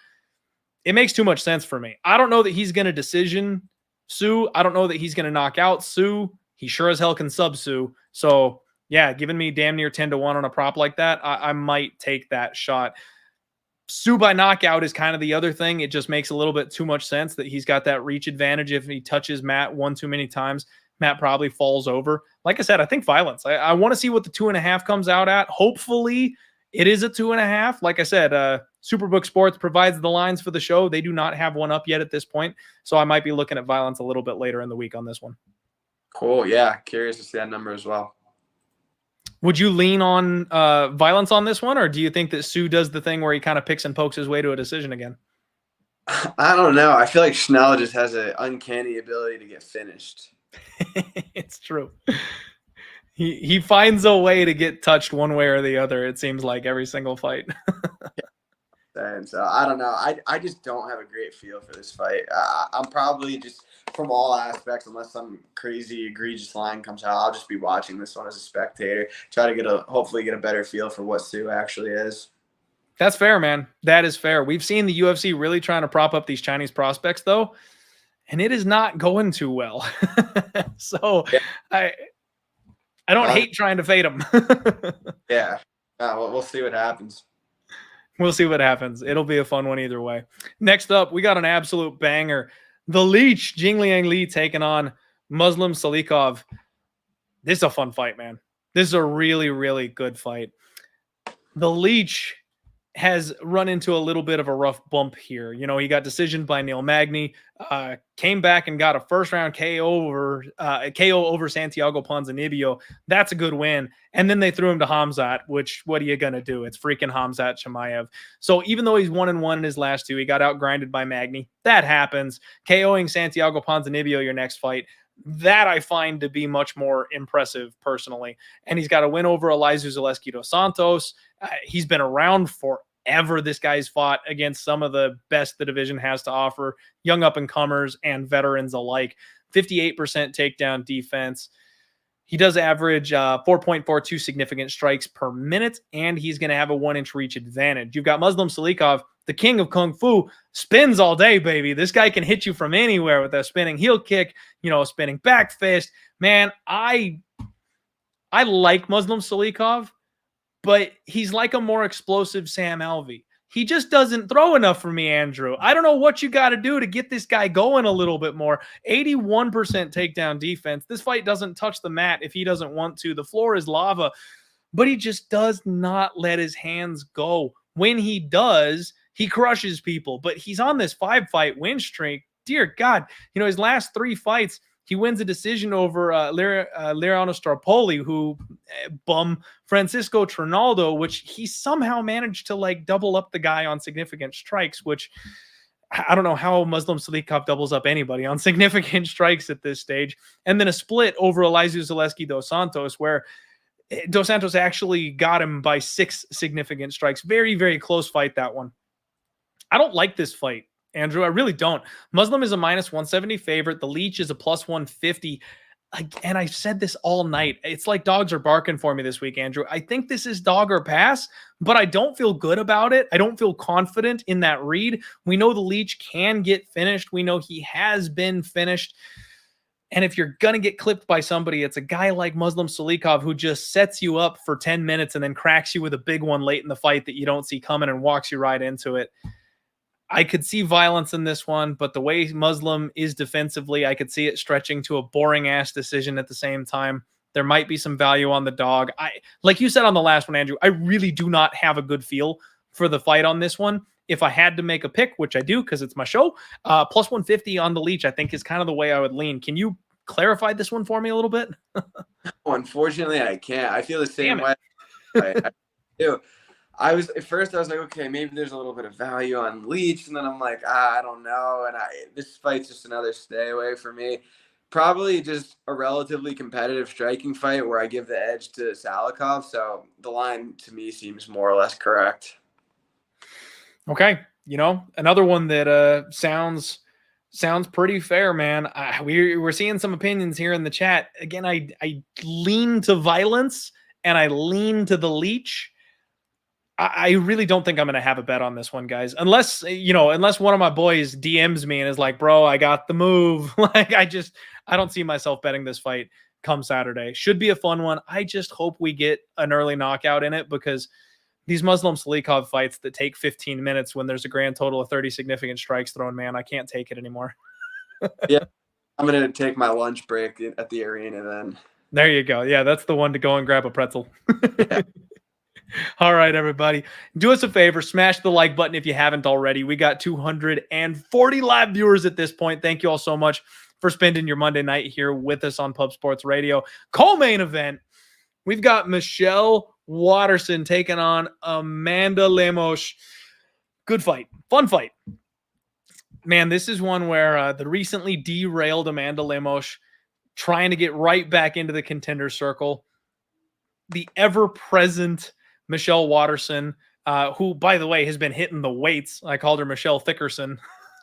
It makes too much sense for me. I don't know that he's going to decision Sue. I don't know that he's going to knock out Sue. He sure as hell can sub Sue. So, yeah, giving me damn near 10-1 on a prop like that, I might take that shot. Sue by knockout is kind of the other thing. It just makes a little bit too much sense that he's got that reach advantage. If he touches Matt one too many times, Matt probably falls over. Like I said, I think violence. I want to see what the 2.5 comes out at. Hopefully it is a 2.5. Like I said, Superbook Sports provides the lines for the show. They do not have one up yet at this point. So I might be looking at violence a little bit later in the week on this one. Cool. Yeah. Curious to see that number as well. Would you lean on violence on this one, or do you think that Sue does the thing where he kind of picks and pokes his way to a decision again? I don't know. I feel like Schnell just has an uncanny ability to get finished. It's true. He finds a way to get touched one way or the other, it seems like, every single fight. And so I don't know. I just don't have a great feel for this fight. I'm probably just, from all aspects, unless some crazy egregious line comes out, I'll just be watching this one as a spectator, try to hopefully get a better feel for what Sue actually is. That's fair, man. That is fair. We've seen the UFC really trying to prop up these Chinese prospects, though, and it is not going too well. So yeah. I don't hate trying to fade them. Yeah. We'll see what happens. We'll see what happens. It'll be a fun one either way. Next up, we got an absolute banger. The Leech, Jingliang Li, taking on Muslim Salikhov. This is a fun fight, man. This is a really, really good fight. The Leech has run into a little bit of a rough bump here. You know, he got decisioned by Neil Magny, came back and got a first-round KO over Santiago Ponzinibbio. That's a good win. And then they threw him to Khamzat, which, what are you going to do? It's freaking Khamzat Chimaev. So even though he's 1-1 in his last two, he got outgrinded by Magny. That happens. KOing Santiago Ponzinibbio your next fight, that I find to be much more impressive personally. And he's got a win over Elizeu Zaleski dos Santos. He's been around forever. This guy's fought against some of the best the division has to offer, young up-and-comers and veterans alike. 58% takedown defense. He does average 4.42 significant strikes per minute, and he's going to have a 1-inch reach advantage. You've got Muslim Salikhov, the king of Kung Fu, spins all day, baby. This guy can hit you from anywhere with a spinning heel kick, spinning back fist. Man, I like Muslim Salikhov, but he's like a more explosive Sam Alvey. He just doesn't throw enough for me, Andrew. I don't know what you got to do to get this guy going a little bit more. 81% takedown defense. This fight doesn't touch the mat if he doesn't want to. The floor is lava, but he just does not let his hands go. When he does, he crushes people, but he's on this 5-fight win streak. Dear God, his last 3 fights, he wins a decision over Liriano Starpoli, who bum Francisco Trinaldo, which he somehow managed to double up the guy on significant strikes, which I don't know how Muslim Salikhov doubles up anybody on significant strikes at this stage. And then a split over Elizeu Zaleski dos Santos, where dos Santos actually got him by 6 significant strikes. Very, very close fight, that one. I don't like this fight, Andrew. I really don't. Muslim is a -170 favorite. The Leech is a +150. And I've said this all night. It's like dogs are barking for me this week, Andrew. I think this is dog or pass, but I don't feel good about it. I don't feel confident in that read. We know the Leech can get finished. We know he has been finished. And if you're going to get clipped by somebody, it's a guy like Muslim Salikhov who just sets you up for 10 minutes and then cracks you with a big one late in the fight that you don't see coming and walks you right into it. I could see violence in this one, but the way Muslim is defensively, I could see it stretching to a boring-ass decision at the same time. There might be some value on the dog. Like you said on the last one, Andrew, I really do not have a good feel for the fight on this one. If I had to make a pick, which I do because it's my show, +150 on the Leech, I think is kind of the way I would lean. Can you clarify this one for me a little bit? Unfortunately, I can't. I feel the same way. I do. At first I was like, okay, maybe there's a little bit of value on Leech, and then I'm like, I don't know. And this fight's just another stay away for me. Probably just a relatively competitive striking fight where I give the edge to Salikhov. So the line to me seems more or less correct. Okay. Another one that sounds pretty fair, man. We're seeing some opinions here in the chat. Again, I lean to violence and I lean to the Leech. I really don't think I'm going to have a bet on this one, guys. Unless one of my boys DMs me and is like, bro, I got the move. I don't see myself betting this fight come Saturday. Should be a fun one. I just hope we get an early knockout in it because, these Muslim Salikhov fights that take 15 minutes when there's a grand total of 30 significant strikes thrown, man, I can't take it anymore. Yeah, I'm going to take my lunch break at the arena then. There you go. Yeah, that's the one to go and grab a pretzel. Yeah. All right, everybody. Do us a favor. Smash the like button if you haven't already. We got 240 live viewers at this point. Thank you all so much for spending your Monday night here with us on Pub Sports Radio. Co-main event. We've got Michelle Waterson taking on Amanda Lemos. Good fight. Fun fight. Man, this is one where the recently derailed Amanda Lemos trying to get right back into the contender circle. The ever-present Michelle Waterson, who, by the way, has been hitting the weights. I called her Michelle Thickerson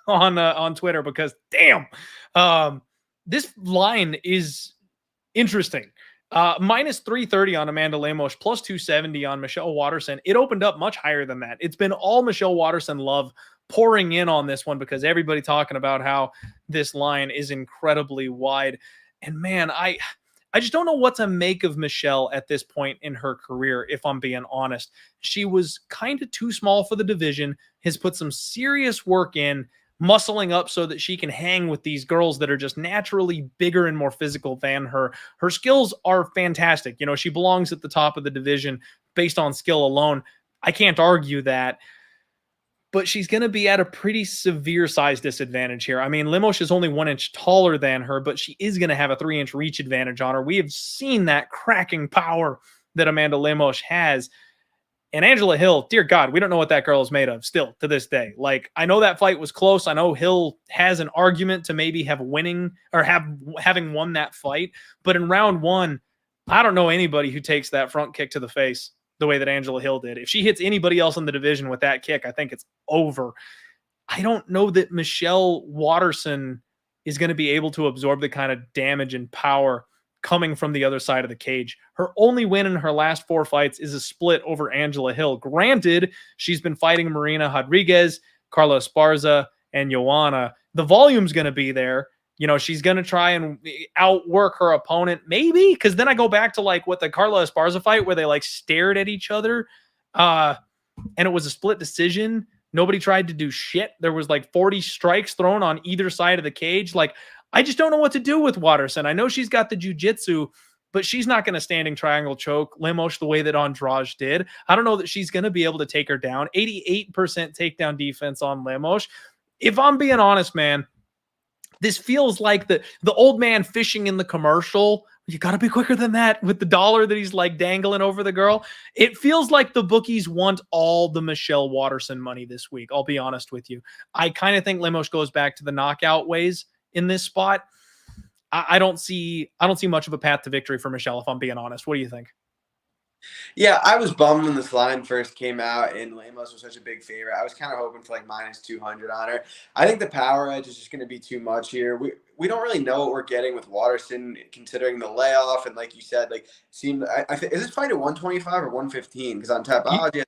on Twitter because, damn, this line is interesting. Minus 330 on Amanda Lemos, plus 270 on Michelle Waterson. It opened up much higher than that. It's been all Michelle Waterson love pouring in on this one because everybody talking about how this line is incredibly wide. And man, I just don't know what to make of Michelle at this point in her career, if I'm being honest. She was kind of too small for the division, has put some serious work in, muscling up so that she can hang with these girls that are just naturally bigger and more physical than her. Her skills are fantastic. You know, she belongs at the top of the division based on skill alone. I can't argue that. But she's going to be at a pretty severe size disadvantage here. I mean, Lemos is only 1 inch taller than her, but she is going to have a 3-inch reach advantage on her. We have seen that cracking power that Amanda Lemos has. And Angela Hill, dear God, we don't know what that girl is made of still to this day. Like, I know that fight was close. I know Hill has an argument to maybe having won that fight. But in round 1, I don't know anybody who takes that front kick to the face the way that Angela Hill did. If she hits anybody else in the division with that kick, I think it's over. I don't know that Michelle Waterson is going to be able to absorb the kind of damage and power coming from the other side of the cage. Her only win in her last 4 fights is a split over Angela Hill. Granted, she's been fighting Marina Rodriguez, Carla Esparza, and Joanna. The volume's going to be there. You know, she's going to try and outwork her opponent, maybe, because then I go back to like what the Carla Esparza fight where they like stared at each other and it was a split decision. Nobody tried to do shit. There was like 40 strikes thrown on either side of the cage. Like, I just don't know what to do with Waterson. I know she's got the jiu-jitsu, but she's not going to standing triangle choke Lemos the way that Andrade did. I don't know that she's going to be able to take her down. 88% takedown defense on Lemos. If I'm being honest, man, this feels like the old man fishing in the commercial. You got to be quicker than that with the dollar that he's like dangling over the girl. It feels like the bookies want all the Michelle Waterson money this week. I'll be honest with you. I kind of think Lemos goes back to the knockout ways in this spot. I don't see much of a path to victory for Michelle, if I'm being honest. What do you think? Yeah, I was bummed when this line first came out and Lemos was such a big favorite. I was kind of hoping for like minus 200 on her. I think the power edge is just going to be too much here. We don't really know what we're getting with Waterson considering the layoff. And like you said, like I think, is this fight at 125 or 115? Because on Tapology,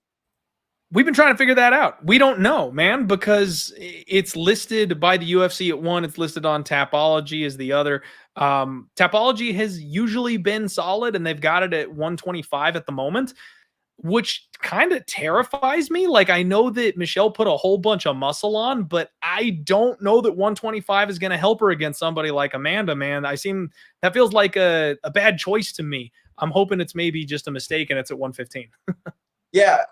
we've been trying to figure that out. We don't know, man, because it's listed by the UFC at 1. It's listed on Tapology as the other. Tapology has usually been solid, and they've got it at 125 at the moment, which kind of terrifies me. Like, I know that Michelle put a whole bunch of muscle on, but I don't know that 125 is going to help her against somebody like Amanda, man. That feels like a bad choice to me. I'm hoping it's maybe just a mistake and it's at 115. Yeah,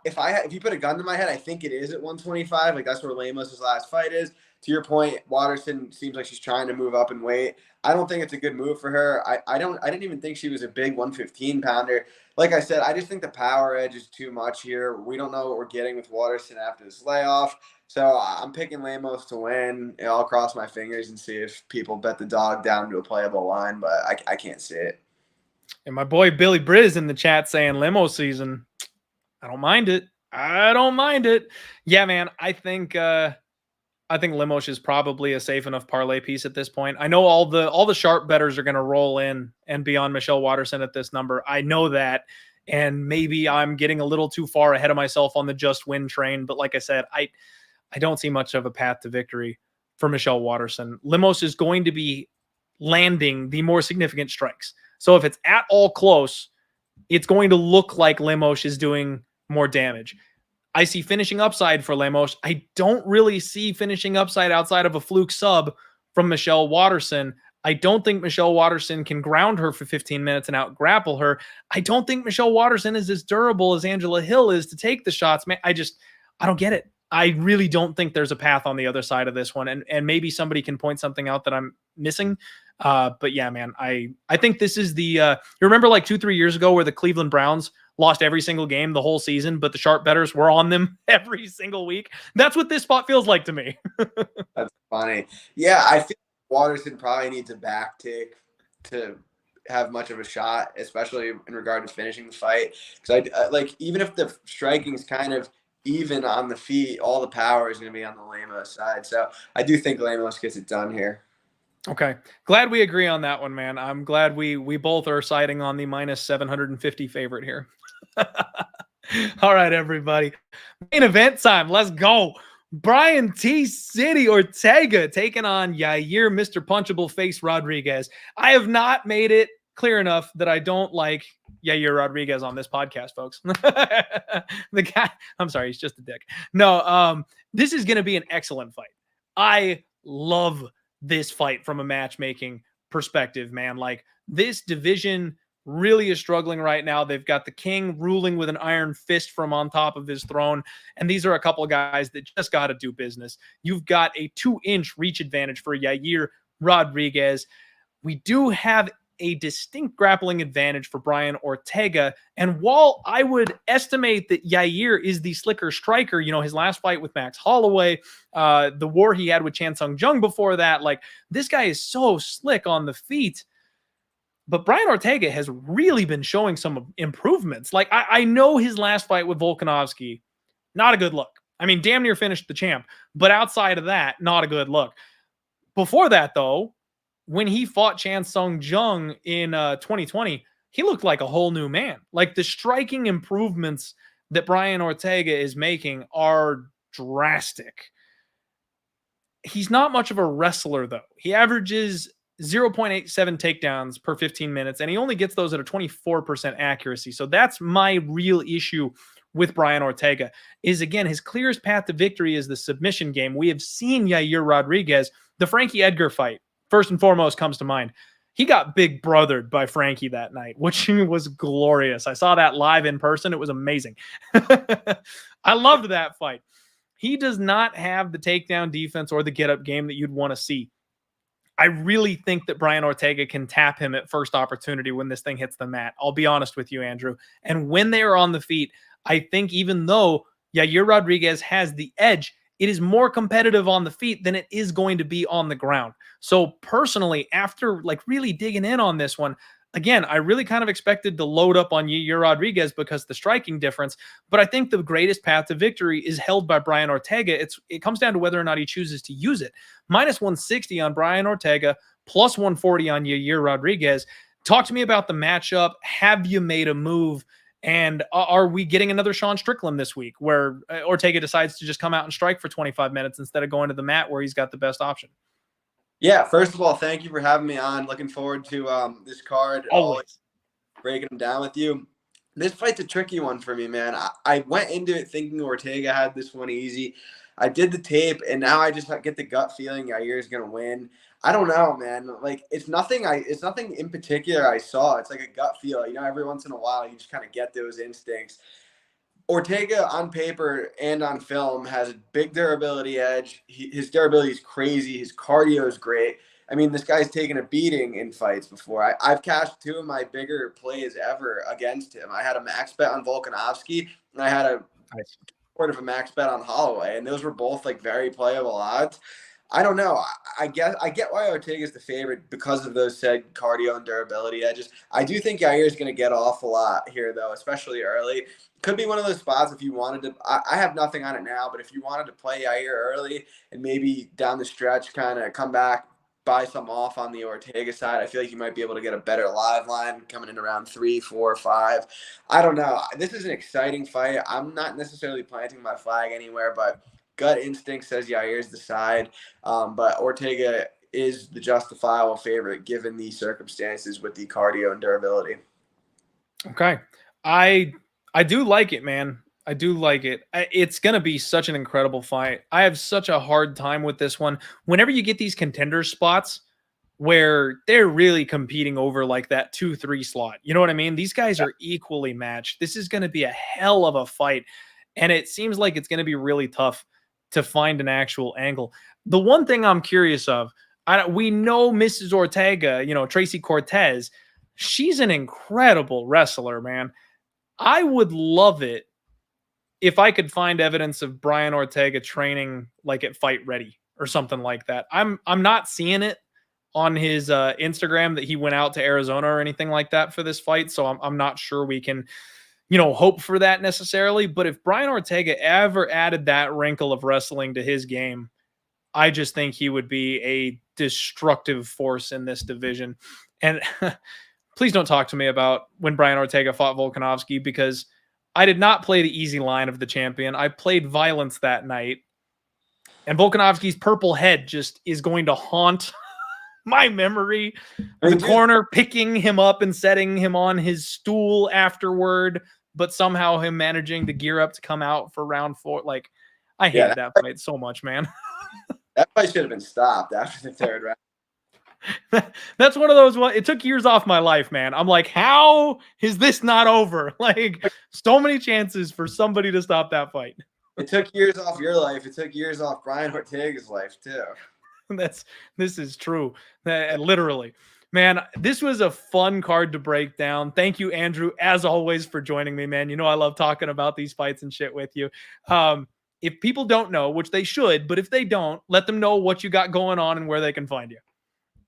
if you put a gun to my head, I think it is at 125. Like, that's where Lemos' last fight is. To your point, Waterson seems like she's trying to move up in weight. I don't think it's a good move for her. I didn't even think she was a big 115 pounder. Like I said, I just think the power edge is too much here. We don't know what we're getting with Waterson after this layoff. So I'm picking Lemos to win. I'll cross my fingers and see if people bet the dog down to a playable line, but I can't see it. And my boy Billy Briz in the chat saying Lemo season. I don't mind it. I don't mind it. Yeah, man. I think Lemos is probably a safe enough parlay piece at this point. I know all the sharp bettors are going to roll in and be on Michelle Waterson at this number. I know that, and maybe I'm getting a little too far ahead of myself on the just win train. But like I said, I don't see much of a path to victory for Michelle Waterson. Lemos is going to be landing the more significant strikes. So if it's at all close, it's going to look like Lemos is doing more damage. I see finishing upside for Lemos. I don't really see finishing upside outside of a fluke sub from Michelle Waterson. I don't think Michelle Waterson can ground her for 15 minutes and out grapple her. I don't think Michelle Waterson is as durable as Angela Hill is to take the shots. Man, I don't get it. I really don't think there's a path on the other side of this one. And maybe somebody can point something out that I'm missing. But yeah, man, I think this is the, you remember like 2-3 years ago where the Cleveland Browns lost every single game the whole season, but the sharp bettors were on them every single week. That's what this spot feels like to me. That's funny. Yeah, I think Waterson probably needs a back take to have much of a shot, especially in regard to finishing the fight. Because I like, even if the striking is kind of even on the feet, all the power is going to be on the Lemos side. So I do think Lemos gets it done here. Okay. Glad we agree on that one, man. I'm glad we both are siding on the minus 750 favorite here. All right, everybody. Main event time. Let's go. Brian T. City Ortega taking on Yair, Mr. Punchable Face Rodriguez. I have not made it clear enough that I don't like Yair Rodriguez on this podcast, folks. The guy, I'm sorry, he's just a dick. No, this is going to be an excellent fight. I love this fight from a matchmaking perspective, man. Like, this division really is struggling right now. They've got the king ruling with an iron fist from on top of his throne. And these are a couple of guys that just got to do business. You've got a 2-inch reach advantage for Yair Rodriguez. We do have a distinct grappling advantage for Brian Ortega. And while I would estimate that Yair is the slicker striker, you know, his last fight with Max Holloway, the war he had with Chan Sung Jung before that, like, this guy is so slick on the feet. But Brian Ortega has really been showing some improvements. Like, I know his last fight with Volkanovski, not a good look. I mean, damn near finished the champ. But outside of that, not a good look. Before that, though, when he fought Chan Sung Jung in 2020, he looked like a whole new man. Like, the striking improvements that Brian Ortega is making are drastic. He's not much of a wrestler, though. He averages 0.87 takedowns per 15 minutes, and he only gets those at a 24% accuracy. So that's my real issue with Brian Ortega, is, again, his clearest path to victory is the submission game. We have seen Yair Rodriguez, the Frankie Edgar fight, first and foremost, comes to mind. He got big brothered by Frankie that night, which was glorious. I saw that live in person. It was amazing. I loved that fight. He does not have the takedown defense or the get-up game that you'd want to see. I really think that Brian Ortega can tap him at first opportunity when this thing hits the mat. I'll be honest with you, Andrew. And when they are on the feet, I think even though Yair Rodriguez has the edge, it is more competitive on the feet than it is going to be on the ground. So personally, after like really digging in on this one, again, I really kind of expected to load up on Yair Rodriguez because the striking difference, but I think the greatest path to victory is held by Brian Ortega. It comes down to whether or not he chooses to use it. Minus 160 on Brian Ortega, plus 140 on Yair Rodriguez. Talk to me about the matchup. Have you made a move? And are we getting another Sean Strickland this week where Ortega decides to just come out and strike for 25 minutes instead of going to the mat where he's got the best option? Yeah, first of all, thank you for having me on. Looking forward to this card. Always breaking them down with you. This fight's a tricky one for me, man. I went into it thinking Ortega had this one easy. I did the tape, and now I just get the gut feeling Yair's gonna win. I don't know, man. Like, it's nothing in particular I saw. It's like a gut feel. You know, every once in a while, you just kind of get those instincts. Ortega on paper and on film has a big durability edge. His durability is crazy. His cardio is great. I mean, this guy's taken a beating in fights before. I've cashed 2 of my bigger plays ever against him. I had a max bet on Volkanovski, and I had a sort of a max bet on Holloway, and those were both like very playable odds. I don't know. I get why Ortega is the favorite because of those said cardio and durability edges. I do think Yair is going to get off a lot here, though, especially early. Could be one of those spots if you wanted to. I have nothing on it now, but if you wanted to play Yair early and maybe down the stretch kind of come back, buy some off on the Ortega side, I feel like you might be able to get a better live line coming in around 3, 4, 5. I don't know. This is an exciting fight. I'm not necessarily planting my flag anywhere, but gut instinct says Yair's the side. But Ortega is the justifiable favorite given the circumstances with the cardio and durability. Okay. I do like it, man. I do like it. It's going to be such an incredible fight. I have such a hard time with this one. Whenever you get these contender spots where they're really competing over like that 2-3 slot, you know what I mean? These guys are equally matched. This is going to be a hell of a fight. And it seems like it's going to be really tough to find an actual angle. The one thing I'm curious of, we know Mrs. Ortega, Tracy Cortez, she's an incredible wrestler, man. I would love it if I could find evidence of Brian Ortega training like at Fight Ready or something like that. I'm not seeing it on his Instagram that he went out to Arizona or anything like that for this fight. So I'm not sure we can, hope for that necessarily. But if Brian Ortega ever added that wrinkle of wrestling to his game, I just think he would be a destructive force in this division. And please don't talk to me about when Brian Ortega fought Volkanovski, because I did not play the easy line of the champion. I played violence that night. And Volkanovski's purple head just is going to haunt my memory. The corner picking him up and setting him on his stool afterward, but somehow him managing to gear up to come out for round 4. Like, I hated that fight so much, man. That fight should have been stopped after the third round. That's one of those, it took years off my life, man. I'm like, how is this not over? Like, so many chances for somebody to stop that fight. It took years off your life. It took years off Brian Ortega's life too. This is true. Literally. Man, this was a fun card to break down. Thank you, Andrew, as always, for joining me, man. I love talking about these fights and shit with you. If people don't know, which they should, but if they don't, let them know what you got going on and where they can find you.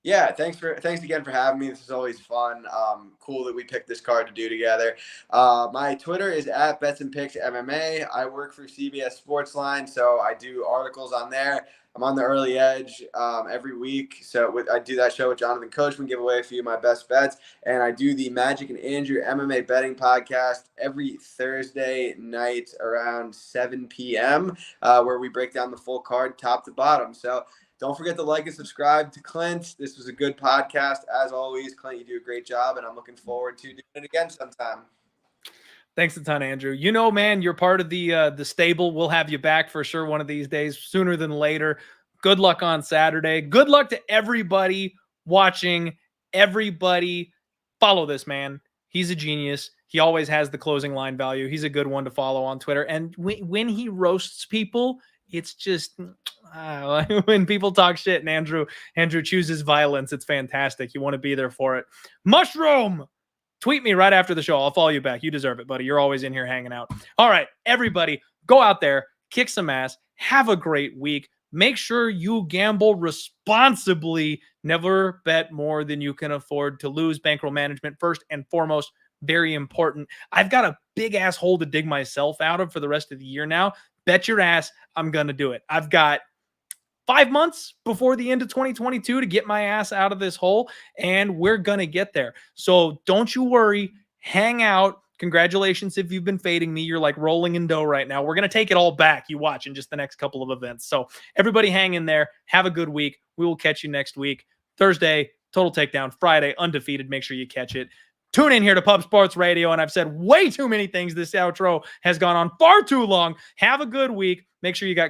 Yeah, thanks again for having me. This is always fun. Cool that we picked this card to do together. My Twitter is @BetsandPicksMMA. I work for CBS Sportsline, so I do articles on there. I'm on the Early Edge every week. So I do that show with Jonathan Coachman, give away a few of my best bets. And I do the Magic and Andrew MMA betting podcast every Thursday night around 7 p.m., where we break down the full card top to bottom. So don't forget to like and subscribe to Clint. This was a good podcast. As always, Clint, you do a great job, and I'm looking forward to doing it again sometime. Thanks a ton, Andrew. Man, you're part of the stable. We'll have you back for sure one of these days, sooner than later. Good luck on Saturday. Good luck to everybody watching. Everybody follow this man. He's a genius. He always has the closing line value. He's a good one to follow on Twitter. And when he roasts people, it's just when people talk shit and Andrew chooses violence, it's fantastic. You want to be there for it. Mushroom! Tweet me right after the show. I'll follow you back. You deserve it, buddy. You're always in here hanging out. All right, everybody, go out there, kick some ass, have a great week. Make sure you gamble responsibly. Never bet more than you can afford to lose. Bankroll management, first and foremost, very important. I've got a big-ass hole to dig myself out of for the rest of the year now. Bet your ass I'm going to do it. I've got 5 months before the end of 2022 to get my ass out of this hole, and we're going to get there. So don't you worry. Hang out. Congratulations if you've been fading me. You're like rolling in dough right now. We're going to take it all back. You watch in just the next couple of events. So everybody hang in there. Have a good week. We will catch you next week. Thursday, Total Takedown. Friday, Undefeated. Make sure you catch it. Tune in here to Pub Sports Radio, and I've said way too many things. This outro has gone on far too long. Have a good week. Make sure you got